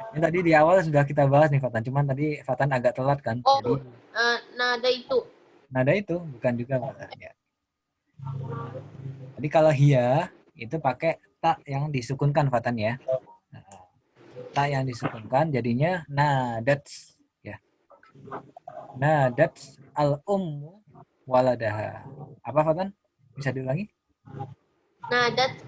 Ini tadi di awal sudah kita bahas nih Fatan. Cuman tadi Fatan agak telat kan. Jadi Nada itu. nada itu bukan juga Fatan ya. Jadi kalau hiya itu pakai tak yang disukunkan Fatan ya. Nah, tak yang disukunkan jadinya nadats ya. Nadats al-ummu waladaha. Apa Fatan? Bisa diulangi? Nadat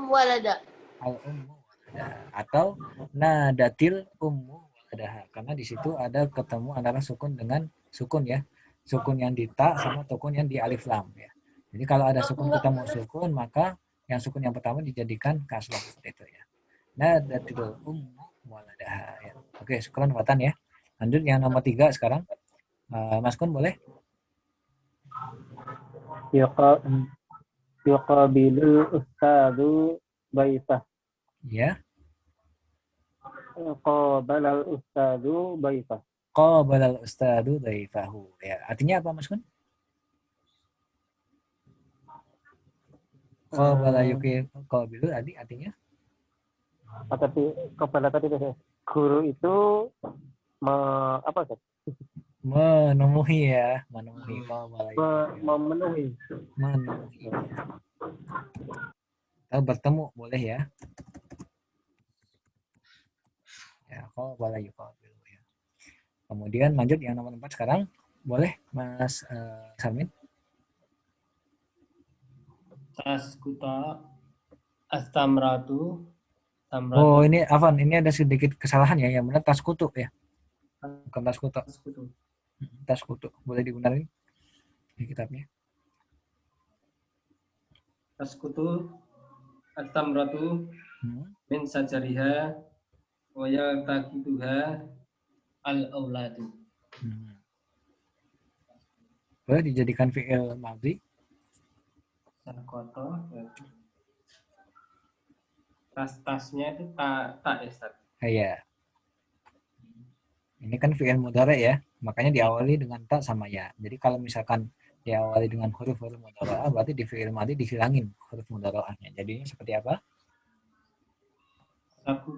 walada. Al-ummu waladaha. Atau nadatil ummu waladaha. Karena di situ ada ketemu antara sukun dengan sukun ya. Sukun yang di ta sama sukun yang di alif lam ya. Jadi kalau ada sukun ketemu sukun, maka yang sukun yang pertama dijadikan kasroh seperti itu ya. Nadatil ummu waladaha ya. Oke, syukran Fatan ya. Lanjut yang nomor 3 sekarang. Mas Kun boleh? Yuqabilul ustadu baitah. Ya. Qabalal ustadu baitah. Qabalal ustadu dhaifahu. Ya, artinya apa Mas Kun? Qabala yuqabilu artinya? Tapi qabala tadi guru itu apa sih? Menemui ya, memenuhi. Memenuhi. Memenuhi. Atau bertemu boleh ya. Ya, qabala yuqabilu ya. Kemudian lanjut yang nomor 4 sekarang. Boleh Mas Sarmin? Taskuta astamratu. Oh, ini Afan, ini ada sedikit kesalahan ya. Yang benar taskutu ya. Bukan taskutu. Taskutu. Boleh dibenarin di kitabnya. Taskutu astamratu min sajariha wa yaltaqituha al-auladu. Boleh dijadikan fi'il madhi. Sarkoto. Tas-tasnya itu tak ya, Ustaz? Iya. Ini kan fi'il mudhari ya, makanya diawali dengan ta sama ya. Jadi kalau misalkan diawali dengan huruf-huruf mudhara'ah, berarti di fi'il madhi dihilangin huruf mudhara'ahnya. Jadinya seperti apa? Saku,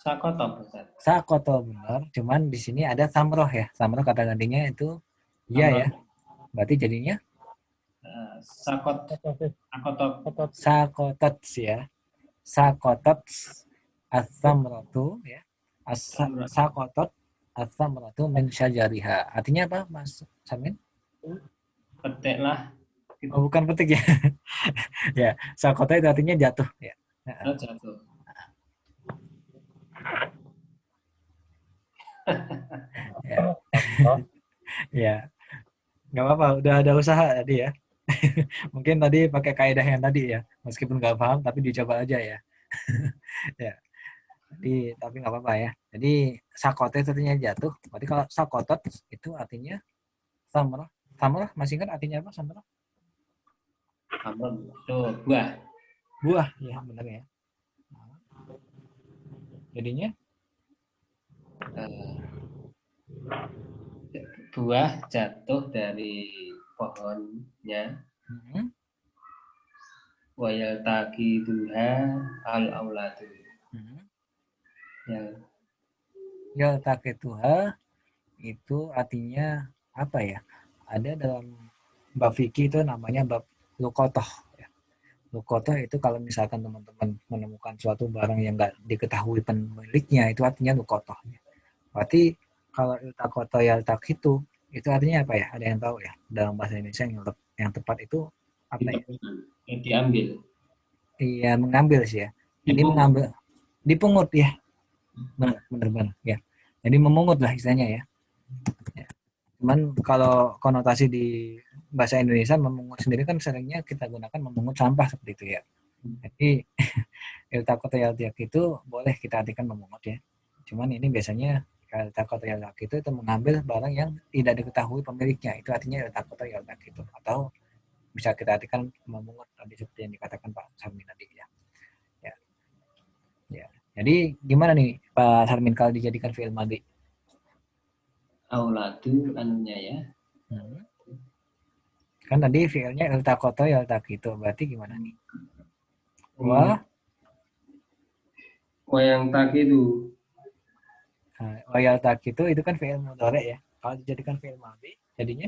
sakoto Ustaz. Sakoto benar, cuman di sini ada samroh ya. Samroh kata gantinya itu ya ya. Berarti jadinya Sakot, sakotot. sakotot ya. Sakotot as-samratu ya. Sakotot as-samratu min syajariha. Artinya apa, Mas Samin? Petiklah. Oh, bukan petik ya. Ya, sakoto itu artinya jatuh ya. Jatuh. Ya. Ya, nggak apa-apa. Udah ada usaha tadi ya. Mungkin tadi pakai kaidah yang tadi ya. Meskipun nggak paham, tapi dicoba aja ya. Ya. Jadi, tapi nggak apa-apa ya. Jadi sakoto itu artinya jatuh. Berarti kalau sakotot itu artinya samrah. Samrah masih ingat artinya apa samrah? Samrah itu buah. Buah, ya benar ya. Jadinya buah jatuh dari pohonnya. Wayal taki duha al auladu. Ya taketuha itu artinya apa ya? Ada dalam bab fikih itu namanya bab luqathah. Luqathah itu kalau misalkan teman-teman menemukan suatu barang yang nggak diketahui pemiliknya, itu artinya luqathah. Berarti kalau iltaqata yaltaqitu itu artinya apa ya? Ada yang tahu ya? Dalam bahasa Indonesia yang tepat itu apa ya? Yang diambil. Iya, mengambil sih ya. Jadi mengambil, dipungut ya. Benar-benar ya. Jadi memungut lah istilahnya ya. Cuman kalau konotasi di bahasa Indonesia memungut sendiri kan seringnya kita gunakan memungut sampah seperti itu ya. Jadi iltaqata yaltaq itu boleh kita artikan memungut ya. Cuman ini biasanya iltaqata yaltaq itu mengambil barang yang tidak diketahui pemiliknya. Itu artinya iltaqata yaltaq itu. Atau bisa kita artikan memungut tadi seperti yang dikatakan Pak Sarmin tadi ya. Ya. Jadi gimana nih Pak Sarmin kalau dijadikan fi'il madhi? Auladu anunya ya. Kan tadi fi'ilnya iltaqata yaltaqitu. Berarti gimana nih? Wa yang taki itu. Wa yaltaqitu itu kan fi'il mudhari ya. Kalau dijadikan fi'il madhi jadinya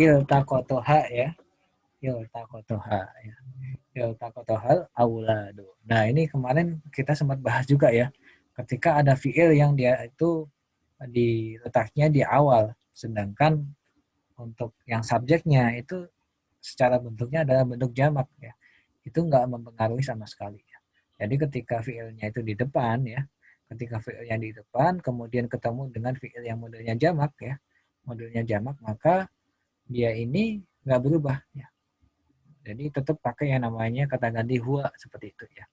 iltaqataha ya. Iltaqataha ya. Iltaqatahal auladu. Nah, ini kemarin kita sempat bahas juga ya. Ketika ada fi'il yang dia itu diletaknya di awal, sedangkan untuk yang subjeknya itu secara bentuknya adalah bentuk jamak ya. Itu nggak mempengaruhi sama sekali ya. Jadi ketika fi'ilnya itu di depan ya, ketika fi'ilnya di depan kemudian ketemu dengan fi'il yang modelnya jamak ya, modelnya jamak, maka dia ini nggak berubah ya. Jadi tetap pakai yang namanya kata ganti huwa seperti itu ya.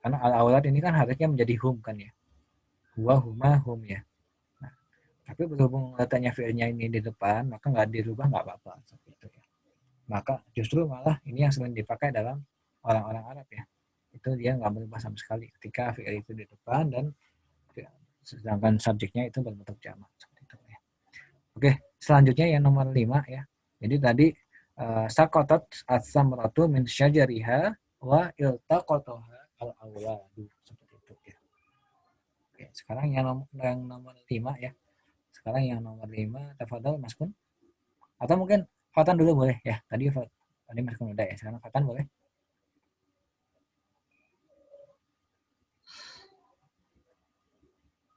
Karena al-aulad ini kan harusnya menjadi hum kan ya. Huwa, huma, hum ya. Nah, tapi berhubung letaknya fi'ilnya ini di depan, maka nggak dirubah nggak apa-apa seperti itu ya. Maka justru malah ini yang sering dipakai dalam orang-orang Arab ya. Itu dia nggak berubah sama sekali ketika fi'il itu di depan dan sedangkan subjeknya itu berbentuk jamak seperti itu ya. Oke, selanjutnya yang nomor 5 ya. Jadi tadi sakotot as-samratu min syajariha wa iltaqataha al-awladu seperti itu ya. Oke, sekarang yang nomor 5 ya. Sekarang yang nomor 5, tafadhol Mas Kun. Atau mungkin Fatan dulu boleh ya. Tadi Mas Kun udah ya. Sekarang Fatan boleh.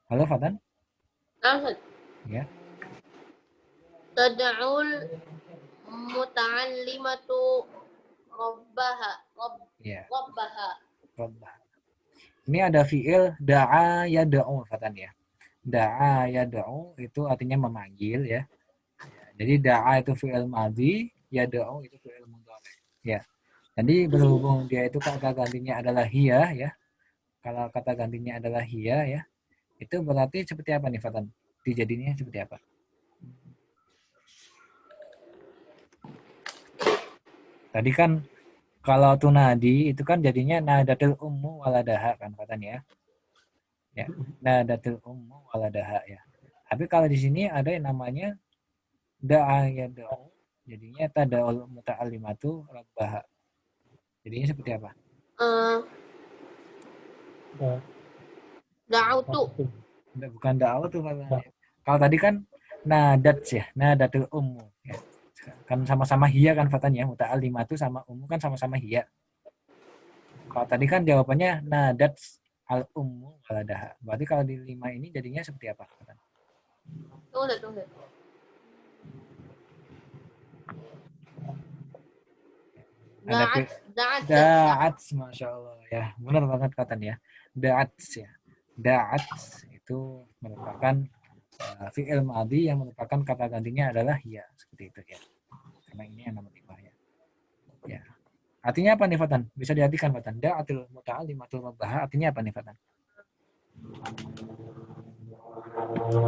Halo Fatan? Ya. Tad'ul muta'allimatu rabbaha. Ya. Rabbaha. Ini ada fi'il da'a yad'u Fatan ya. Da'a yad'u itu artinya memanggil ya. Jadi da'a itu fi'il madhi, yad'u itu fi'il mudhari. Ya. Jadi berhubung dia itu kata gantinya adalah hiya ya. Kalau kata gantinya adalah hiya ya. Itu berarti seperti apa nih Fatan? Dijadinya seperti apa? Tadi kan kalau tunadi itu kan jadinya nadatul ummu waladaha kan Fatan ya. Ya. Nadatul ummu waladaha ya. Tapi kalau di sini ada yang namanya da'a yada'u. Jadinya tada'ul muta'allimatu rabbaha. Jadinya seperti apa? Eh, Ya. da'autu. Bukan da'awah tuh Pak. Kalau tadi kan nadat ya, nadatul ummu ya. Kan sama-sama hiya kan fatanya, muta'allimatu sama ummu kan sama-sama hiya. Kalau tadi kan jawabannya nadat al ummu waladaha. Berarti kalau di 5 ini jadinya seperti apa? Tunggu. Ada Da'at. da'at, masya Allah ya, benar banget katanya. Da'at ya, da'at itu merupakan fi'il madhi yang merupakan kata gantinya adalah ya, seperti itu ya. Karena ini yang nomor 5 ya. Ya. Artinya apa nih Fatan? Bisa diartikan Fatan. Da'atul muta'allimatul rabbaha artinya apa nih Fatan?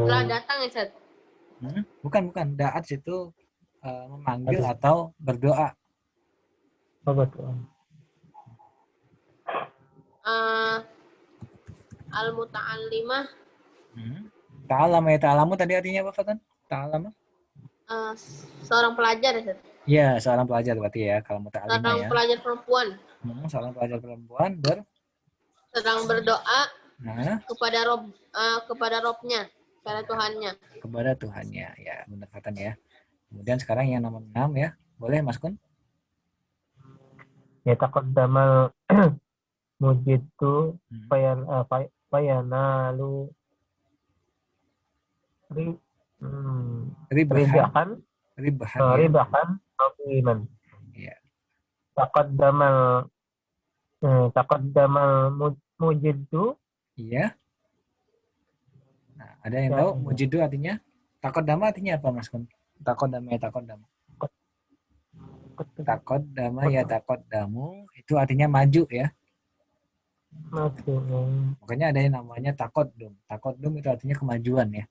Telah datang ya, Ustaz. Bukan. Da'at itu memanggil atau berdoa. Apa tuh? Al-muta'allimah. Ta'alama ya, ta'alamu tadi artinya apa Fatan? Ta'alama? Seorang pelajar ya, Ustaz. Iya, seorang pelajar berarti ya, kalau muta'allimah Seorang ya. pelajar perempuan. Seorang pelajar perempuan Sedang berdoa nah, kepada Robnya, kepada Tuhannya. kepada Tuhannya. Ya, benar Fatan ya. Kemudian sekarang yang nomor 6 ya. Boleh Mas Kun? Yataqaddamal mujiddu fayanalu ribahan ribahan aziman. Ya. Taqaddamal mujiddu. Iya. Nah, ada yang tahu mujidu artinya? Takodama artinya apa Mas Kun? Takodama ya takodama. Takodama ya takodamu itu artinya maju ya. Makanya ada yang namanya takodum. Takodum itu artinya kemajuan ya.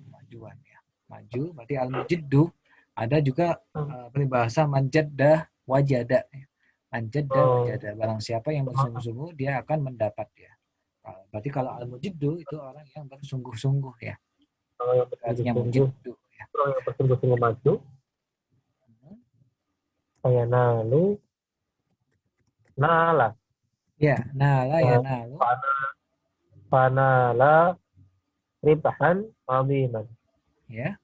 Kemajuan ya. Maju berarti al-mujiddu. Ada juga peribahasa manjaddah wajada. Manjaddah wajada. Barang siapa yang bersungguh-sungguh dia akan mendapat ya. Berarti kalau al-mujiddu itu orang yang bersungguh-sungguh ya. Artinya mujiddu ya. Orang yang bersungguh-sungguh maju. Fayanalu nala. Ya, nala ya nalu. Fanala ribahan aziman. Ya.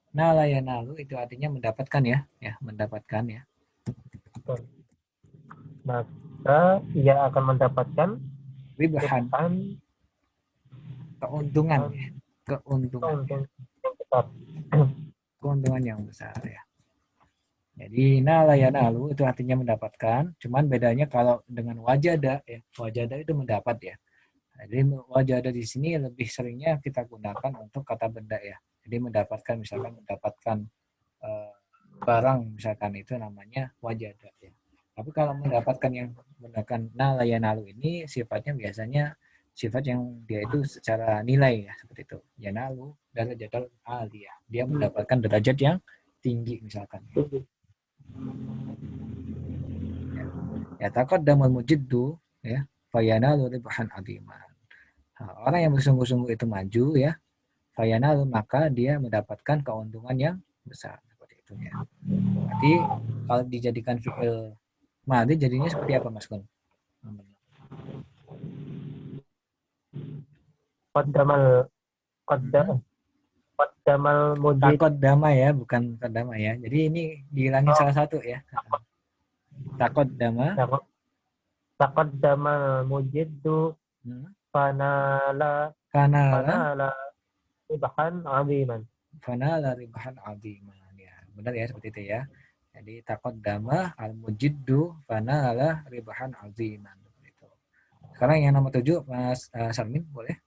Nala ya nalu itu artinya mendapatkan ya, mendapatkan ya. Maka ia akan mendapatkan ribahan keuntungan ya. Keuntungan yang besar ya. Jadi nala ya nalu itu artinya mendapatkan, cuman bedanya kalau dengan wajada ya, wajada itu mendapat ya. Jadi wajada di sini lebih seringnya kita gunakan untuk kata benda ya. Jadi mendapatkan misalkan mendapatkan barang misalkan itu namanya wajada ya. Tapi kalau mendapatkan yang menggunakan nala ya nalu ini sifatnya biasanya sifat yang dia itu secara nilai ya seperti itu. Ya nalu darajatul aliyah. Dia mendapatkan derajat yang tinggi misalkan. Ya taqaddamul mujiddu ya fayanalu ribahan aziman. Orang yang bersungguh-sungguh itu maju ya, fayanalu maka dia mendapatkan keuntungan yang besar seperti itu ya. Berarti kalau dijadikan fi'il madhi jadinya seperti apa Mas Kun? Qaddamal mujid. Taqaddama ya, bukan qaddama ya. Jadi ini dihilangin salah satu ya. Taqaddamal mujiddu fanala ribahan aziman. Fanala ribahan aziman ya. Benar ya seperti itu ya. Jadi taqaddama al-mujiddu fanala ribahan aziman. Itu. Sekarang yang nomor 7 Mas Sarmin boleh?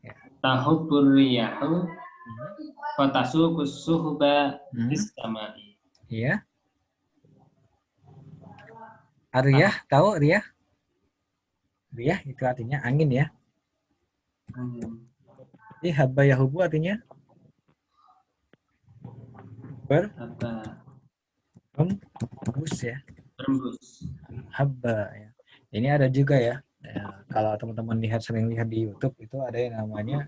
Ya. Tahubur riyahu fatasuqus suhba istamai. Iya. Riyah, tahu riyah? Riyah itu artinya angin ya. Ini habba yahubu artinya berhembus ya. Berembus. Habba ya. Ini ada juga ya. Kalau teman-teman sering lihat di YouTube itu ada yang namanya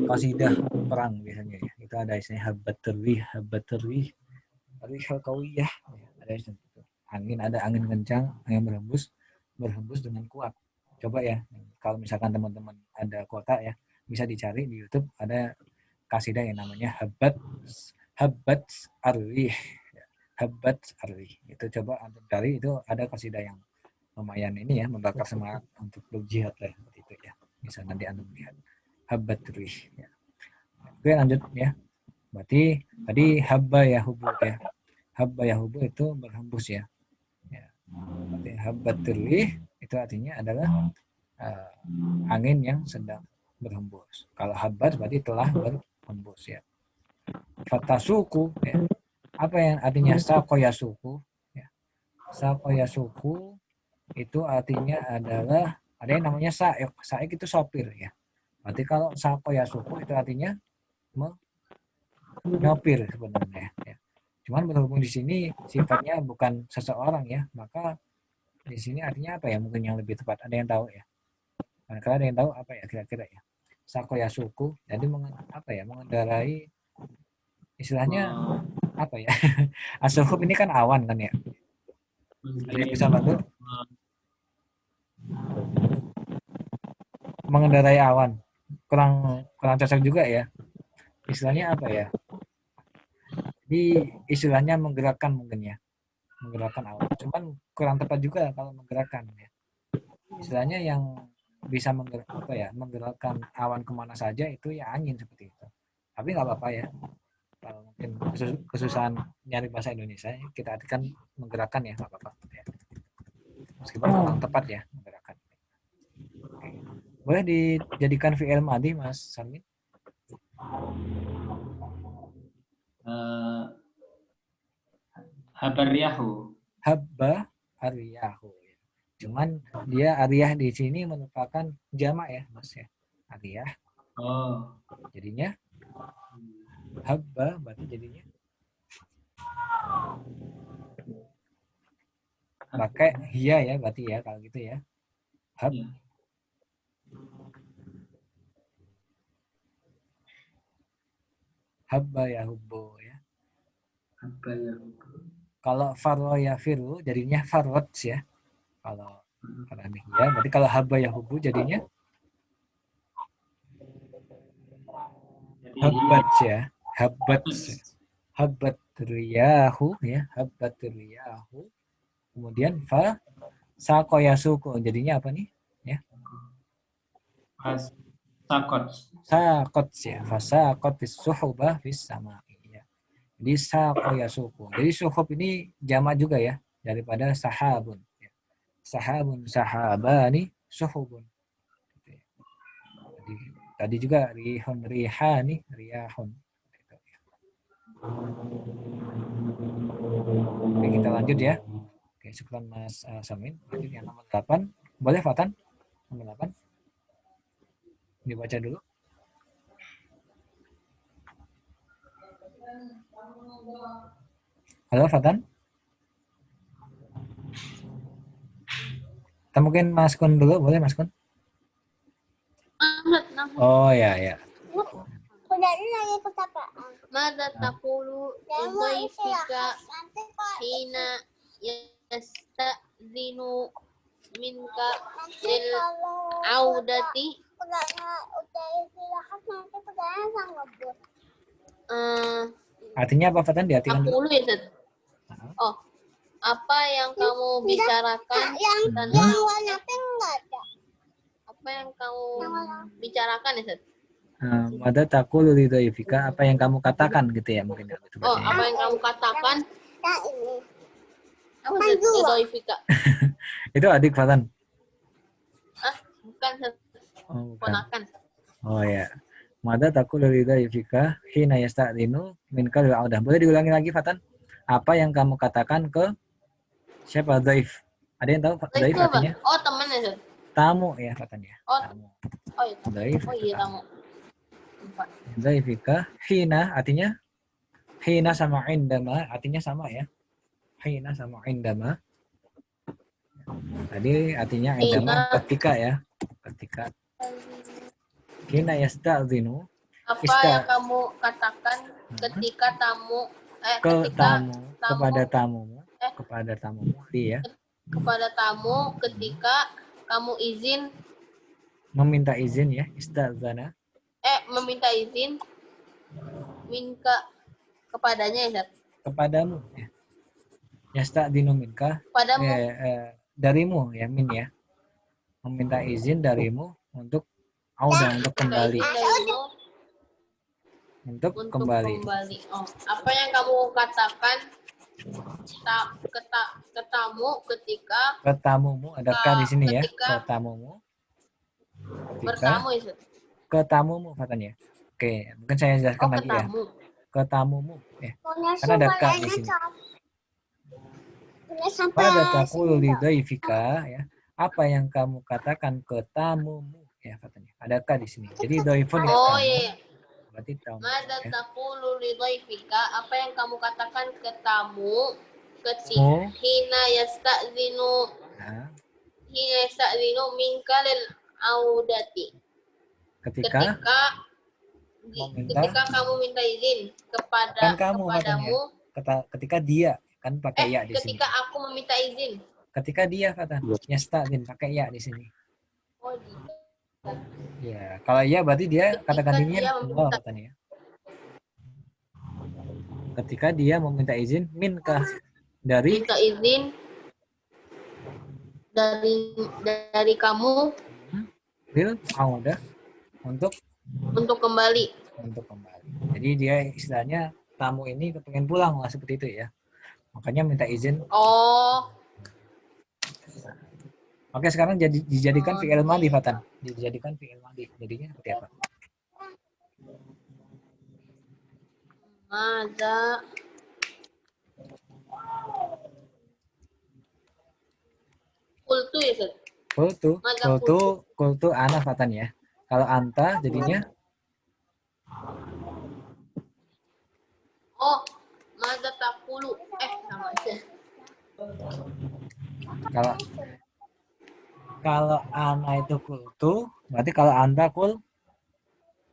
qasidah perang biasanya ya. Itu ada istilah habbat terwih, rihal qawiyah. Ada istilah itu. Ada angin kencang, angin berhembus dengan kuat. Coba ya, kalau misalkan teman-teman ada kuota ya, bisa dicari di YouTube ada qasidah yang namanya habbat arwih. Habbat arwih. Itu coba antum cari, itu ada qasidah yang lumayan ini ya, membakar semangat untuk berjihad lah seperti itu ya. Bisa nanti antum lihat. Habbat arwih ya. Oke, lanjut ya. Berarti tadi habba yahubu ya. Habba yahubu itu berhembus ya. Berarti habbat arwih itu artinya adalah angin yang sedang berhembus. Kalau habbat berarti telah berhembus ya. Fatasuku ya. Apa yang artinya sakoyasuku ya. Sakoyasuku itu artinya adalah ada yang namanya saik. Saik itu sopir ya. Berarti kalau sakoyasuku itu artinya nyopir sebenarnya ya. Cuman berhubung di sini sifatnya bukan seseorang ya, maka di sini artinya apa ya? Mungkin yang lebih tepat ada yang tahu ya. Kalau ada yang tahu apa ya kira-kira ya? Sakoyasuku, jadi mengendarai istilahnya apa ya? Asuhub ini kan awan kan ya? Ada yang bisa bantu? Mengendarai awan. Kurang cocok juga ya. Istilahnya apa ya? Jadi istilahnya menggerakkan mungkin ya. Menggerakkan awan. Cuman kurang tepat juga kalau menggerakkan ya. Istilahnya yang bisa menggerakkan awan kemana saja itu ya angin seperti itu. Tapi nggak apa-apa ya. Kalau mungkin kesusahan nyari bahasa Indonesia, kita artikan menggerakkan ya, nggak apa-apa. Ya. Meskipun kurang tepat ya, menggerakkan. Oke. Boleh dijadikan fi'il madhi, Mas Samin? Habariyahu. Habba ariyahu. Cuman dia ariyah di sini merupakan jamak ya, Mas ya. Ariyah. Oh. Jadinya habba berarti jadinya pakai hiya ya berarti ya kalau gitu ya. Hab. Ya. Habba yahubbu ya. Habba yahubbu. Kalau farwa yafiru jadinya farwat ya. Kalau ini ya, berarti kalau habba yahubbu jadinya habbat ya. Habbat riyahu ya, habbat riyahu. Kemudian fa sakoyasuku jadinya apa nih? Ya. Sakot ya, fa sakot fis suhubah fis sama ya. Jadi sakoyasuku. Jadi suhub ini jamak juga ya daripada sahabun. Ya. Sahabun, sahabani, suhubun. Jadi, tadi juga rihun, rihani, riyahun. Oke, kita lanjut ya. Oke, syukran Mas Samin. Lanjut yang nomor 8. Boleh Fatan? Nomor 8. Dibaca dulu. Halo Fatan? Kita mungkin Mas Kun dulu, boleh Mas Kun? Oh ya ya. Mada taqulu lidhaifika hina yasta'dinu minka lil audati Artinya apa Fatan? Diartikan dulu. Taqulu ya Ustaz? Oh, apa yang kamu bicarakan tentang apa yang kamu bicarakan ya Ustaz? Mada taqulu lidhaifika, apa yang kamu katakan gitu ya mungkin. Oh, apa yang kamu katakan? Apa lidhaifika? Itu adik Fatan. Bukan Ustaz. Oh, bukan. Ponakan. Oh ya. Mada taqulu lidhaifika hina yasta'dinu minka lil audah. Boleh diulangi lagi Fatan? Apa yang kamu katakan ke siapa dhaif? Ada yang tahu dhaif artinya? Oh, teman ya Ustaz? Tamu ya Fatan ya. Oh, tamu. Oh iya. Dhaif. Oh iya tamu. Dhaifika hina artinya hina sama indama artinya sama ya. Hina sama indama. Tadi artinya Hina. indama ketika ya. Ketika. Hina yasta'zinu. Apa yang kamu katakan ketika Ke ketika tamu. Kepada tamumu. Kepada tamumu. Dia. kepada tamu ketika kamu izin Meminta izin ya. Ista'zana. meminta izin minka kepadanya ya Zat? Kepadamu ya. Yasta'zinu minka. Padamu Darimu ya min ya. Meminta izin darimu untuk untuk kembali. Untuk kembali. Oh, apa yang kamu katakan ke tamu ketika Ketamumu adakah di sini ya? ketika Ketamumu. bertamu ya Zat? Ketamumu katanya. Oke, mungkin saya jelaskan lagi ya. Ketamu. Ketamumu ya. Karena ada ka di sini. Pada taqulu lidhaifika ya. Apa yang kamu katakan ke tamumu ya katanya. Ada ka di sini. Jadi dhaifun ya Oh tamu. iya. Berarti tamu. Mada Ya. taqulu li dhaifika, apa yang kamu katakan ke tamu ketika hina yasta'zinu Nah, minka lil audati. ketika Ketika kamu minta izin kan kamu kepadamu ketika dia kan pakai ya di sini. ketika aku meminta izin. Ketika dia kata yasta'zin pakai ya di sini. Oh, gitu. Ya, kalau iya berarti dia kata gantinya dia Allah katanya. Ketika dia meminta izin minka dari Minta izin dari kamu bil audah untuk kembali. Jadi dia istilahnya tamu ini kepengen pulang lah seperti itu ya. Makanya minta izin. Oh, Oke, sekarang dijadikan fi'il madhi Fatan. Dijadikan fi'il madhi. Jadinya seperti apa? Mada kultu ya Zat? Kultu ana Fatan ya. Kalau anta jadinya mada takulu sama aja. Kalau ana itu kultu, berarti kalau anta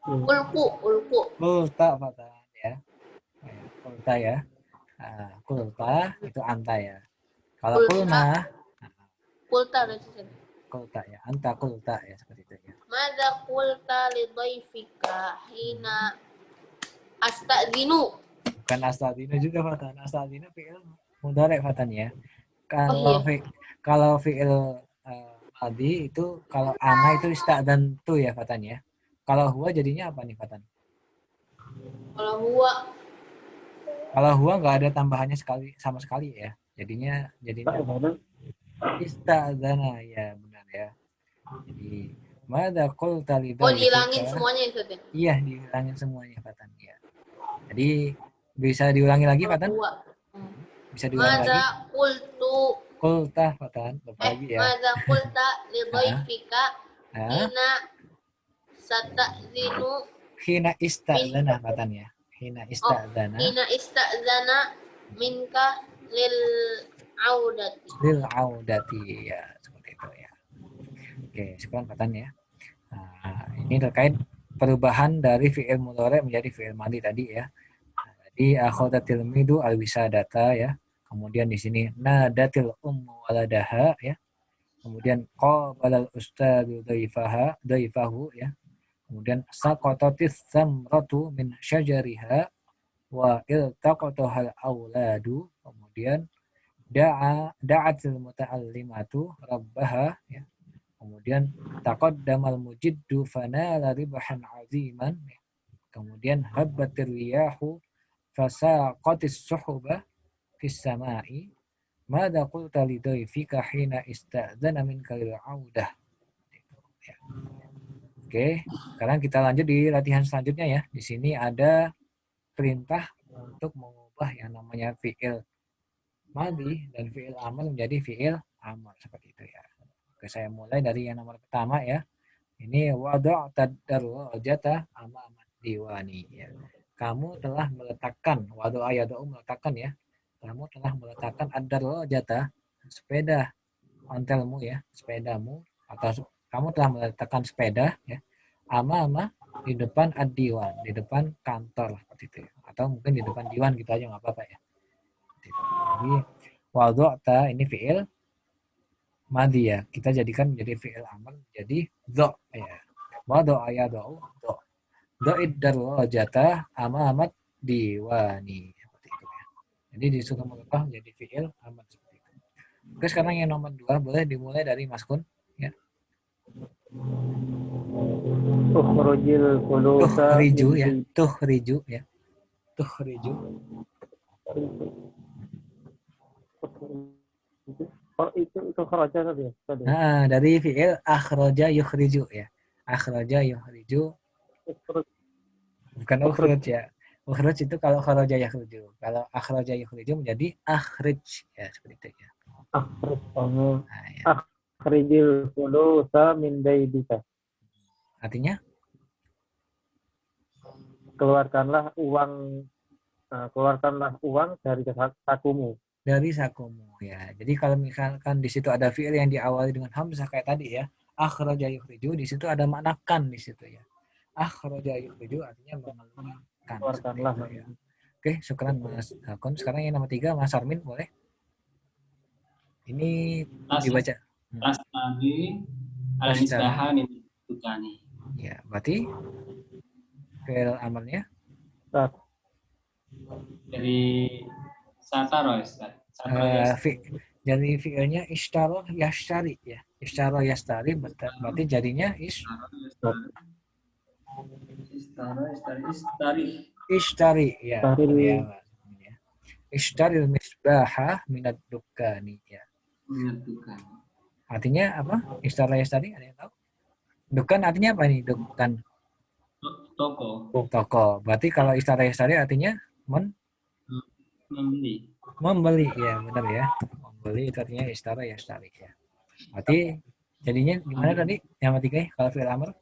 Ulku. kulta Fatan ya. Kulta ya. Kulta itu anta ya. Kalau kulna kulta ya. Anta kulta ya seperti itu ya. Mada kulta li dhaifika hina astadzinu. Bukan astadzinu juga Fatan. Astadzinu fi'il mudhari Fatan ya. Kalau fi'il madhi itu kalau ana itu ista'dan tu ya Fatan ya. Kalau huwa jadinya apa nih Fatan? Kalau huwa nggak ada tambahannya sama sekali ya. Jadinya ista'dana ya benar ya. Jadi madza qulta li dihilangin semuanya ya Ustaz? Iya, dihilangin semuanya Fatan ya. Jadi bisa diulangi lagi Fatan? Bisa diulangi lagi? Madza Qulta Fatan, lagi ya. Madza qulta li dhaifika hina sata'zinu hina ista'dzana Fatan ya. Hina ista'dzana minka lil audati ya, seperti itu ya. Oke, sekarang Fatan ya. Nah, ini terkait perubahan dari fi'il mudhari menjadi fi'il madhi tadi ya. Jadi akhadatil midu alwisadata ya. Kemudian di sini nadatil ummu waladaha ya. Kemudian qabalal ustadu dhaifahu ya. Kemudian saqatatis samratu min syajariha wa iltaqatahal auladu. Kemudian da'atil muta'allimatu rabbaha ya. Kemudian taqaddamal mujiddu fanala ribahan aziman. Kemudian habbatir riyahu fasaqatis suhuba fis sama'i. Mada qulta li dhaifika hina ista'dzana minka lil audah. Oke, sekarang kita lanjut di latihan selanjutnya ya. Di sini ada perintah untuk mengubah yang namanya fi'il madhi dan fi'il amal menjadi fi'il amal seperti itu ya. Oke, saya mulai dari yang nomor pertama ya. Ini wada'ta darajata amama diwani ya. Kamu telah meletakkan, wada'a yada'u meletakkan ya. kamu telah meletakkan ad-darajata, sepeda ontelmu ya, sepedamu, atau kamu telah meletakkan sepeda ya, ama di depan ad-diwan, di depan kantor seperti itu ya. Atau mungkin di depan diwan gitu aja nggak apa-apa ya. Seperti itu. Jadi wada'ta ini fi'il madhi ya. Kita jadikan menjadi fi'il amr jadi dha ya. Wada'a yada'u dha. Dha'id darajata ama diwani seperti itu ya. Jadi disuruh mengubah menjadi fi'il amr seperti itu. Oke, sekarang yang nomor 2 boleh dimulai dari Mas Kun ya. Ukhrujil fulusa Tuhriju min ya, baiti. tuhriju ya. Tuhriju. Oh, itu kharaja tadi ya? Tadi. Nah, dari fi'il akhraja yukhriju ya. Akhraja yukhriju Ukhruj. bukan ukhruj ya. Ukhruj itu kalau kharaja yukhriju. Kalau akhraja yukhriju menjadi akhrij ya, seperti itu ya. Akhrij. Nah, ya. Akhrijil fulusa min baitika. Artinya Keluarkanlah uang dari sakumu. dari sakumu ya. Jadi kalau misalkan di situ ada fi'il yang diawali dengan hamzah kayak tadi ya, akhraja yukhriju, di situ ada makna kan di situ ya. Akhraja yukhriju artinya mengeluarkan seperti Keluarkanlah. itu ya. Oke, syukran Mas Hakon. Sekarang yang nomor 3 Mas Armin boleh? Ini dibaca. Tasnawi al-misbaha min dukani. Ya, berarti fi'il amalnya Dari sataro Ustaz. jadi fi'ilnya ishtara yashtari ya. Ishtara yashtari berarti jadinya ishtari ya. Ya. Ishtari misbaha minad dukani ya. Artinya apa? Ishtara yashtari ada yang tahu? Dukan artinya apa nih? Dukan toko. Berarti kalau ishtara yashtari artinya membeli ya, benar ya. Membeli itu artinya ishtara yashtari ya. Berarti jadinya gimana tadi? Yang ketiga kalau fi'il amr?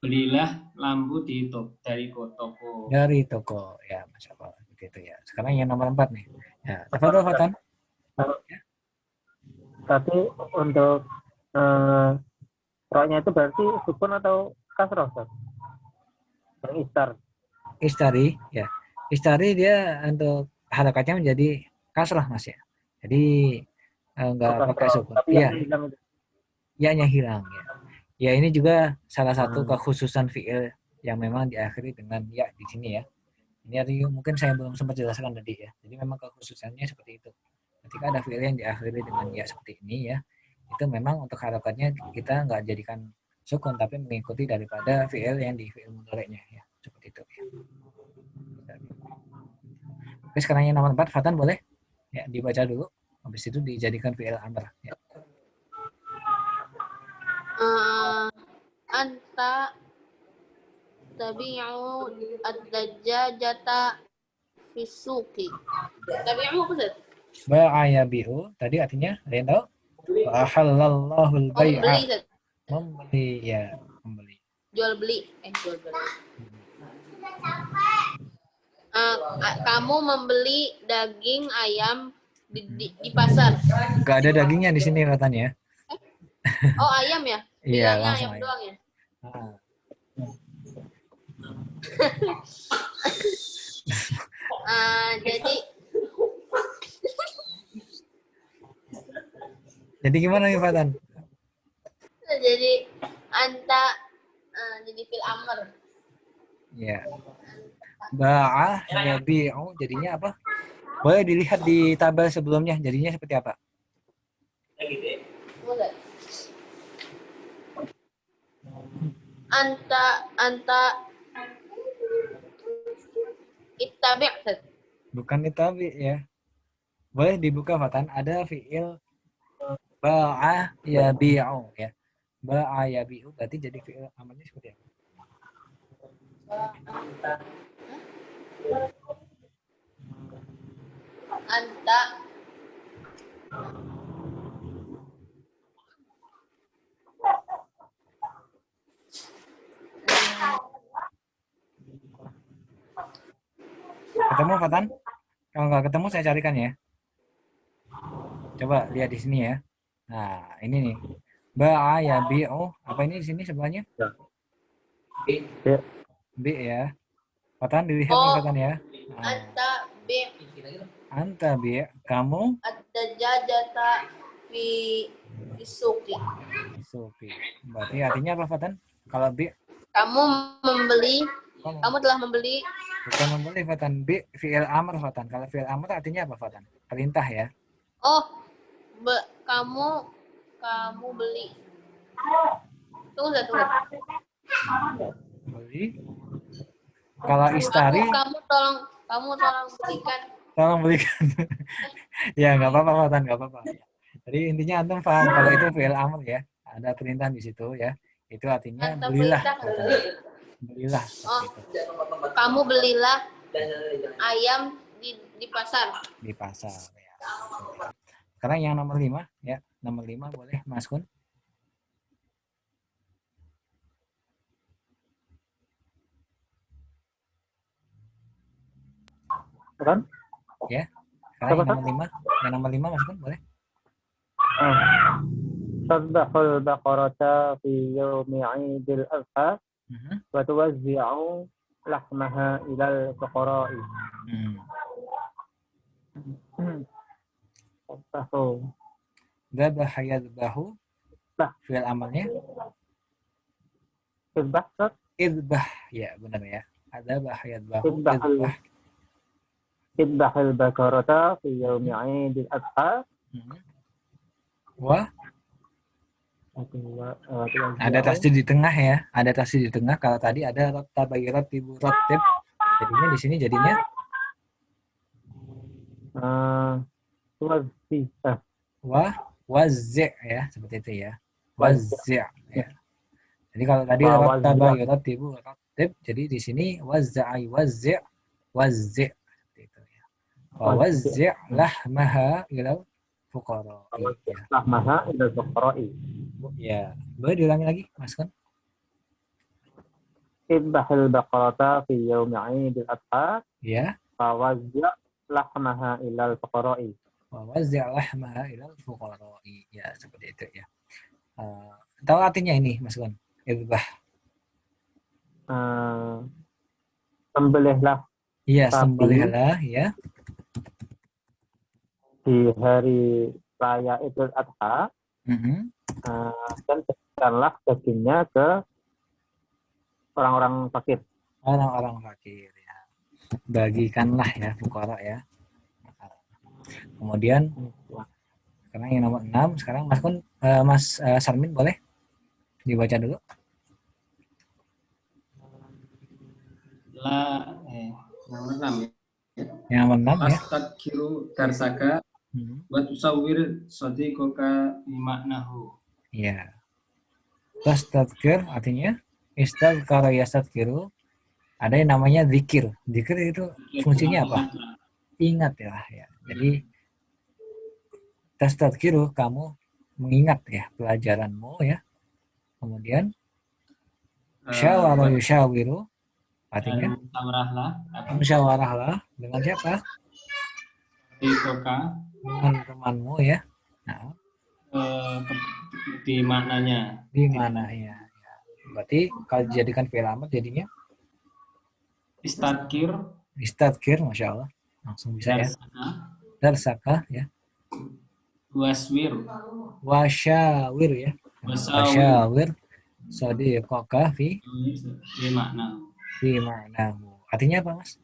Belilah lampu dari toko. Dari toko ya, Masya Allah. Begitu ya. Sekarang yang nomor 4 nih. Ya, tafadhol Fatan. Tapi untuk roknya itu berarti sukun atau kasroh, Ustaz? Yang istar. Istari ya. Istari dia untuk harakatnya menjadi kasrah Mas ya. Jadi enggak pakai sukun. Iya. Ya-nya hilang ya. Ya ini juga salah satu kekhususan fi'il yang memang diakhiri dengan ya di sini ya. Ini artinya mungkin saya belum sempat jelaskan tadi ya. Jadi memang kekhususannya seperti itu. Ketika ada fi'il yang diakhiri dengan ya seperti ini ya, itu memang untuk harakatnya kita nggak jadikan sukun tapi mengikuti daripada fi'il yang di fi'il mudhari'nya ya. Seperti itu ya. Oke, sekarang yang nomor 4 Fatan boleh ya dibaca dulu. Habis itu dijadikan fi'il amr ya. Anta tabi'u ad-dajjajata fisuki. Tabi'u apa sih? Ba'a yabi'u tadi artinya ada yang tahu? Wa halallahu al-bai'a. Membeli ya, membeli. Jual beli. Kamu membeli daging ayam di pasar. Gak ada dagingnya di sini katanya. Oh, ayam ya? Iya, Bilangnya langsung ayam doang ya? Jadi gimana nih Fatan? Jadi anta jadi fil amr. Ya. Ba'a yabi'u jadinya apa? Boleh dilihat di tabel sebelumnya jadinya seperti apa? Anta ittabi'. Bukan ittabi ya. Boleh dibuka Fatan, ada fi'il ba'a yabi'u ya. Ba'a yabi'u berarti jadi fi'il amalnya seperti apa? Anta Ketemu Fatan? Kalau nggak ketemu saya carikan ya. Coba lihat di sini ya. Nah, ini nih. Ba'a ya bi'u. Apa ini di sini sebelahnya? Ya. B ya. Fatan dilihat nih Oh, Fatan ya. Nah, anta bi anta bi, kamu ad-dajajata fi suqi. suki. Berarti artinya apa Fatan? Kalau B, Kamu membeli, kamu kamu telah membeli. bukan membeli Fatan. B fi'il amr Fatan. Kalau fi'il amr artinya apa Fatan? Perintah ya. Oh, kamu kamu beli. Tunggu. Beli. Kalau istari, Kamu tolong belikan. tolong belikan. Ya nggak apa-apa Fatan, nggak apa-apa. Jadi intinya antum paham kalau itu fi'il amr ya. Ada perintah di situ ya. Itu artinya Kata belilah perintah. Fatan. Belilah Oh, seperti itu. kamu belilah ayam di pasar. Di pasar ya. Sekarang yang nomor 5 ya. Nomor 5 boleh Mas Kun. Kan? Ya. Sekarang yang Apa, nomor 5. Yang nomor 5 Mas Kun boleh. Tadbahul baqarata fi yawmi 'idil adha Mhm. wa tuwazzi'u lahmaha ilal fuqara'i. Tahu. Dzabah yadzbahu. Bah. Fi'il amalnya Idbah, idzbah. Ya, benar ya. Dzabah yadzbahu. Idzbah. Idbahul baqarata fi yawmi 'idil adha. Wah, ada tasdid di tengah ya. Ada tasdid di tengah. Kalau tadi ada tabayyarat tibu ratib. Jadinya di sini jadinya wazzi' ya, seperti itu ya. Wazzi' ya. Jadi kalau tadi tabayyarat tibu ratib, jadi di sini wazza'i wazzi' seperti itu ya. Wa wazzi' lahmaha ilal fuqara. Ya. Lahmaha ilal fuqara'i. Ya, boleh diulangi lagi, Mas Kun? Idbahul baqarata fi yawmi 'idil adha. Ya. Fawazzi' lahmaha ilal fuqara'i. Wazzi' lahmaha ilal fuqara'i. Ya, seperti itu ya. Tahu artinya ini, Mas Kun? Idbah. Sembelihlah. Iya, Sapi. sembelihlah ya. Di hari raya Idul Adha. Dan berikanlah dagingnya ke orang-orang fakir. Orang-orang fakir ya. Bagikanlah ya fuqara ya. Kemudian sekarang yang nomor 6, sekarang Mas Kun, Mas Sarmin boleh dibaca dulu. Nomor 6 ya. Yang nomor 6 ya. Astagfiru darsaka wa tusawwir sadiqaka bimaknahu. Iya. Tastadzkir artinya istadzkara yastadzkiru. Ada yang namanya zikir. Zikir itu fungsinya apa? Ingat ya. Jadi tastadzkiru, kamu mengingat ya pelajaranmu ya. Kemudian syawara yushawiru artinya musyawarahlah dengan siapa? Dengan temanmu ya. Nah, di maknanya. Di mananya. Ya. Berarti kalau dijadikan fi'il amr jadinya istadzkir, Masya Allah. Langsung bisa ya. Darsaka ya. Wasyawir ya. Wasyawir sadiqaka fi maknahu. Artinya apa, Mas?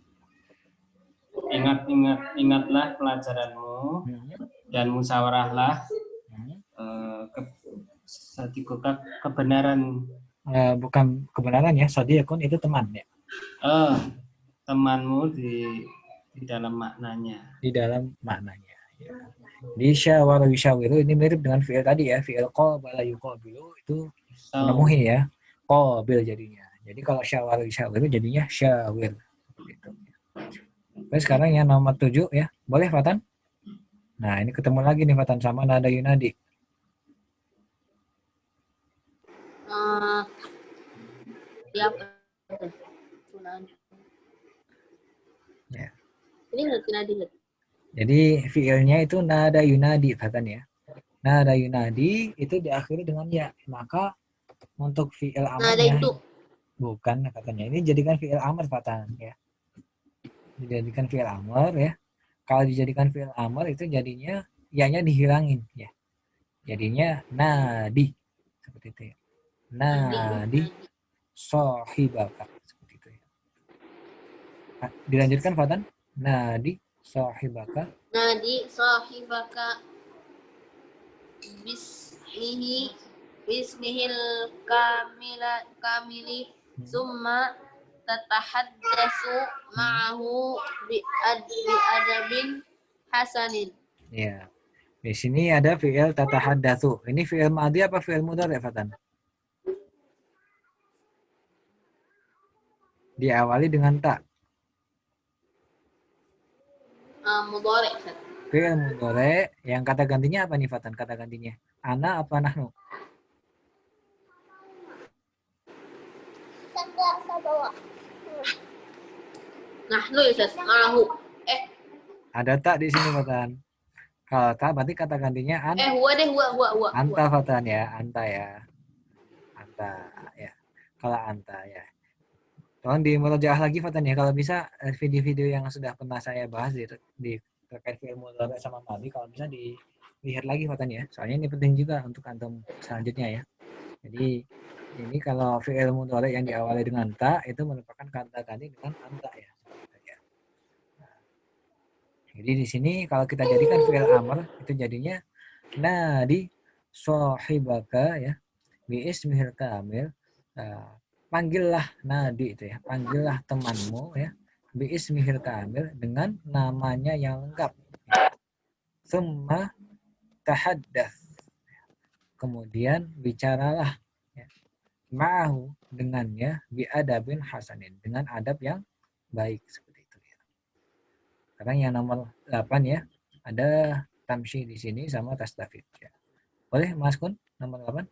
Ingatlah pelajaranmu dan musyawarahlah kebenaran. Bukan kebenaran ya. Sadiqun itu teman ya. Temanmu di dalam maknanya. Di dalam maknanya. Ya. Di syawara yushawiru ini mirip dengan fi'il tadi ya. Fi'il qabala yuqabilu itu menemui ya. Qabil jadinya. Jadi kalau syawara yushawiru jadinya syawir. Gitu. Oke, sekarang yang nomor 7 ya. Boleh Fatan? Nah ini ketemu lagi nih Fatan sama nada yunadi. Ya. Ini ngerti nadi. Jadi fiilnya itu nada yunadi bahkan ya. Nada yunadi itu diakhiri dengan ya. Maka untuk fiil Nah, ada amarnya itu. bukan katanya. Ini jadikan fiil amar fatan ya. Dijadikan fiil amar ya. Kalau dijadikan fiil amar itu jadinya ya-nya dihilangin ya. Jadinya nadi seperti itu ya. Nadi. Nadi sahibaka seperti itu ya. Dilanjutkan Fatan. Nadi sahibaka. Nadi sahibaka bismihi bismihil kamili summa tatahaddasu ma'ahu bi adabin hasanin. Ya. Di sini ada fi'il tatahaddatsu. Ini fi'il madhi apa fi'il mudhari' Fatan? Diawali dengan ta. Mudhari'. Fi'il mudhari' yang kata gantinya apa nih Fatan? Kata gantinya ana apa nahnu? Nahnu ya Ustaz, ma'ahu. Ada tak di sini Fatan. Kalau tak berarti kata gantinya Huwa deh, huwa. anta Fatan ya, anta ya. Anta ya. Kalau anta ya. Tolong dimurajaah lagi Fatan ya. Kalau bisa video-video yang sudah pernah saya bahas di terkait fi'il mudhari' sama madhi, kalau bisa dilihat lagi Fatan ya. Soalnya ini penting juga untuk antum selanjutnya ya. Jadi ini kalau fi'il mudhari' yang diawali dengan ta itu merupakan kata ganti dengan anta ya. Jadi di sini kalau kita jadikan fi'il amr itu jadinya nadi sahibaka ya bi ismihil kamil. Panggillah nadi itu ya, panggillah temanmu ya bi ismihil kamil dengan namanya yang lengkap. Summa tahaddath. Kemudian bicaralah ya, ma'ahu dengannya bi adabin hasanin, dengan adab yang baik seperti itu ya. Sekarang yang nomor 8 ya, ada tamshi di sini sama tastafid ya. Boleh Mas Kun nomor 8?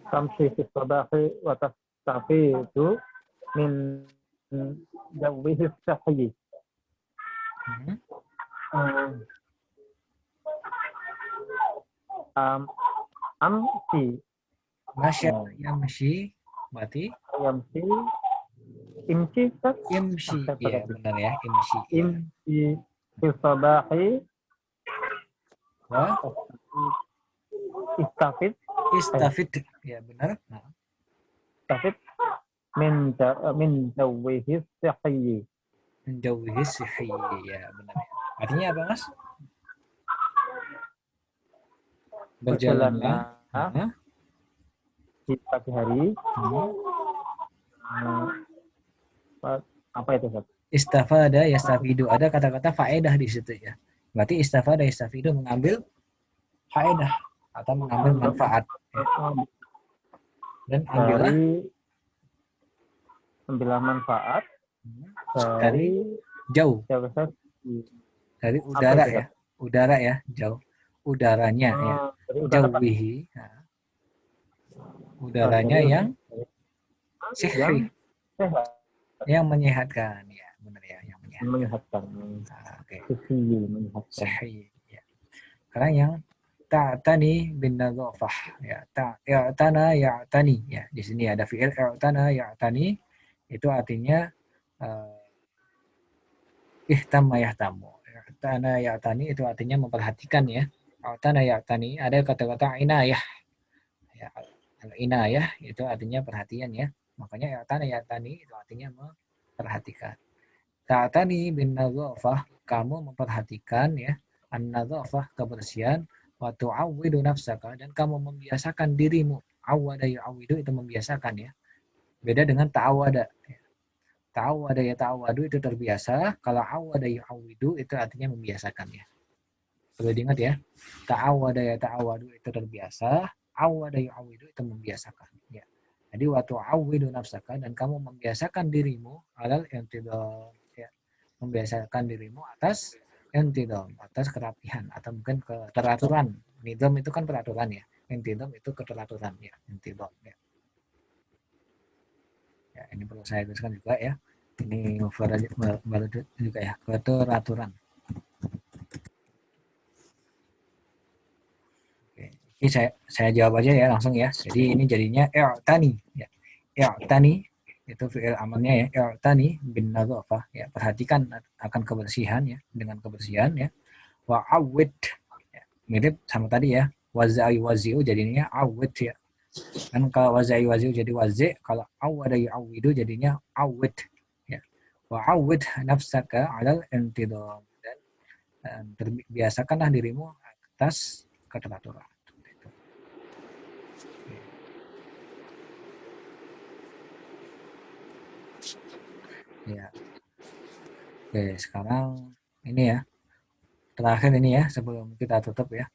Tamshi fi sabahi wa tastafidu min jawihi sahih. Amsi Masya yamshi berarti yamsi imsi tak imshi ya benar ya imshi ya. imsi fi sabahi Wah istafid ya benar. Nah, istafid min jawihi sahih. menjauhi sihi ya benar ya. Artinya apa Mas? Berjalanlah di pagi hari. Apa itu Ustaz? Istafada yastafidu, ada kata-kata faedah di situ ya. Berarti istafada yastafidu mengambil faedah atau mengambil manfaat ya. Dan ambillah manfaat dari jauh dari udara ya, udara ya, jauh udaranya ya, jauhihi udaranya yang sihri yang menyehatkan ya, benar ya, yang menyehatkan. Oke. Sihri ya. Sekarang yang ta'tani bin nadhafah ya, ya'tana ya'tani ya. Di sini ada fi'il i'tana ya'tani, itu artinya ihtamma yahtamu. I'tana ya'tani itu artinya memperhatikan ya. I'tana ya'tani ada kata-kata inayah. Ya, inayah itu artinya perhatian ya. Makanya i'tana ya'tani itu artinya memperhatikan. Ta'tani bin nadhafah, kamu memperhatikan ya, an-nadhafah kebersihan, wa tu'awwidu nafsaka, dan kamu membiasakan dirimu. Awwada yu'awwidu itu membiasakan ya. Beda dengan ta'awwada. Ta'awwada ya ta'awwadu itu terbiasa, kalau awwada yu'awwidu itu artinya membiasakan ya. Perlu diingat ya. Ta'awwada ya ta'awwadu itu terbiasa, awwada yu'awwidu itu membiasakan ya. Jadi wa tu'awwidu nafsaka, dan kamu membiasakan dirimu alal intidham ya. Membiasakan dirimu atas intidham, atas kerapihan atau mungkin keteraturan. Nidham itu kan peraturan ya. Intidham itu keteraturan ya, intidham ya. Ya, ini perlu saya tuliskan juga ya. Ini mufarad baru juga ya, keteraturan. Oke. Ini saya jawab aja ya langsung ya. Jadi ini jadinya i'tani ya. I'tani itu fi'il amalnya ya. I'tani bin nadhafah ya. Perhatikan akan kebersihan ya, dengan kebersihan ya. Wa awid ya. Mirip sama tadi ya. Wazai waziu jadinya awid ya. Kan kalau wazai waziu jadi wazi, kalau awada yu'awidu jadinya awid ya. Wa awid nafsaka 'alal intidham, dan terbiasakanlah dirimu atas keteraturan. Ya. Oke, sekarang ini ya. Terakhir ini ya sebelum kita tutup ya.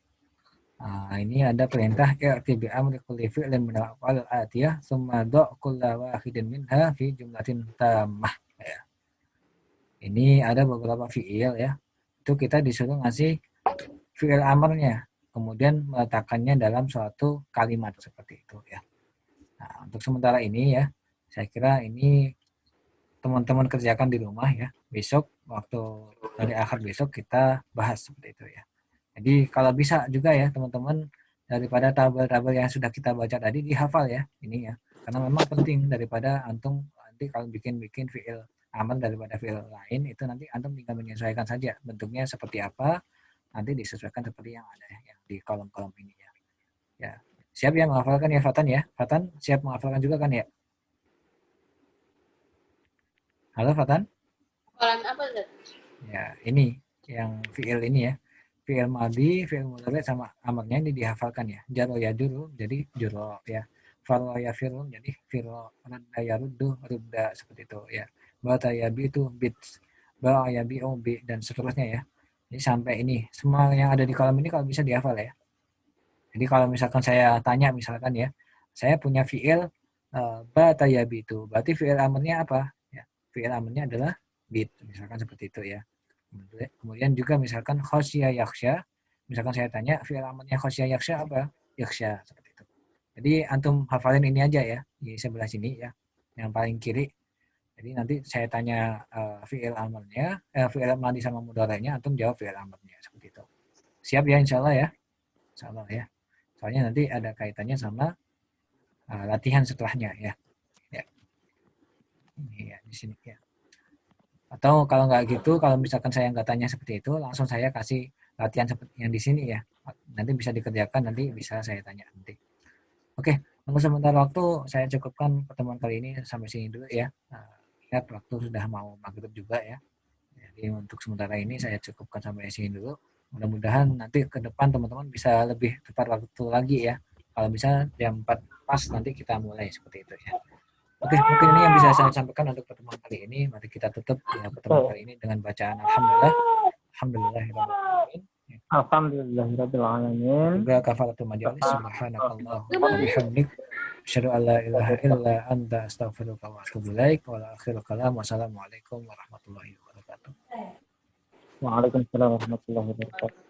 Nah, ini ada perintah i'ti bi amri kulli fi'lin min al-af'al al-atiyah tsumma da' kulla wahidin minha fi jumlatin tammah ya. Ini ada beberapa fi'il ya. Itu kita disuruh ngasih fi'il amarnya, kemudian meletakkannya dalam suatu kalimat seperti itu ya. Nah, untuk sementara ini ya, saya kira ini teman-teman kerjakan di rumah ya. Besok waktu dari akhir besok kita bahas seperti itu ya. Jadi kalau bisa juga ya teman-teman, daripada tabel-tabel yang sudah kita baca tadi dihafal ya ini ya. Karena memang penting daripada antum nanti kalau bikin fiil amar daripada fiil lain itu nanti antum tinggal menyesuaikan saja bentuknya seperti apa, nanti disesuaikan seperti yang ada yang di kolom-kolom ini ya. Ya. Siap ya menghafalkan ya Fatan ya? Fatan siap menghafalkan juga kan ya? Halo Fatan? Hafalan apa, Zat? Ya, ini yang fiil ini ya. Fiil madhi, fiil mudhari sama amarnya ini dihafalkan ya. Jaro ya dulu jadi juro ya. Faro ya firun jadi firo. Radda ya ruddu rudda seperti itu ya. Bata ya bi itu bit. Ba ya bi bi dan seterusnya ya. Jadi sampai ini semua yang ada di kolom ini kalau bisa dihafal ya. Jadi kalau misalkan saya tanya misalkan ya, saya punya fiil bata ya bi itu. Berarti fiil amarnya apa? Ya, fiil amarnya adalah bit misalkan seperti itu ya. Kemudian juga misalkan khosya yaksha, misalkan saya tanya fi'il amarnya khosya yaksha apa? Yaksha seperti itu. Jadi antum hafalin ini aja ya di sebelah sini ya, yang paling kiri. Jadi nanti saya tanya fi'il amarnya, fi'il madi sama mudhari'nya, antum jawab fi'il amarnya seperti itu. Siap ya insyaallah ya, insyaallah ya. Soalnya nanti ada kaitannya sama latihan setelahnya ya. Ya. Ini ya di sini ya. Atau kalau nggak gitu, kalau misalkan saya nggak tanya seperti itu, langsung saya kasih latihan seperti yang di sini ya. Nanti bisa dikerjakan, nanti bisa saya tanya nanti. Oke, untuk sementara waktu saya cukupkan pertemuan kali ini sampai sini dulu ya. Ingat waktu sudah mau maghrib juga ya. Jadi untuk sementara ini saya cukupkan sampai sini dulu. Mudah-mudahan nanti ke depan teman-teman bisa lebih tepat waktu lagi ya. Kalau bisa jam 4 pas nanti kita mulai seperti itu ya. Oke, mungkin ini yang bisa saya sampaikan untuk pertemuan kali ini. Mari kita tutup ya, pertemuan kali ini dengan bacaan Alhamdulillah. Alhamdulillahirrahmanirrahim. Alhamdulillahirabbil alamin. Juga kafaratul majalis. Subhanakallah wa bihamdik. Asyhadu an la ilaha illa anta astaghfiruka wa atubu ilaik. Wa akhiru kalam. Wassalamualaikum warahmatullahi wabarakatuh. Waalaikumsalam warahmatullahi wabarakatuh.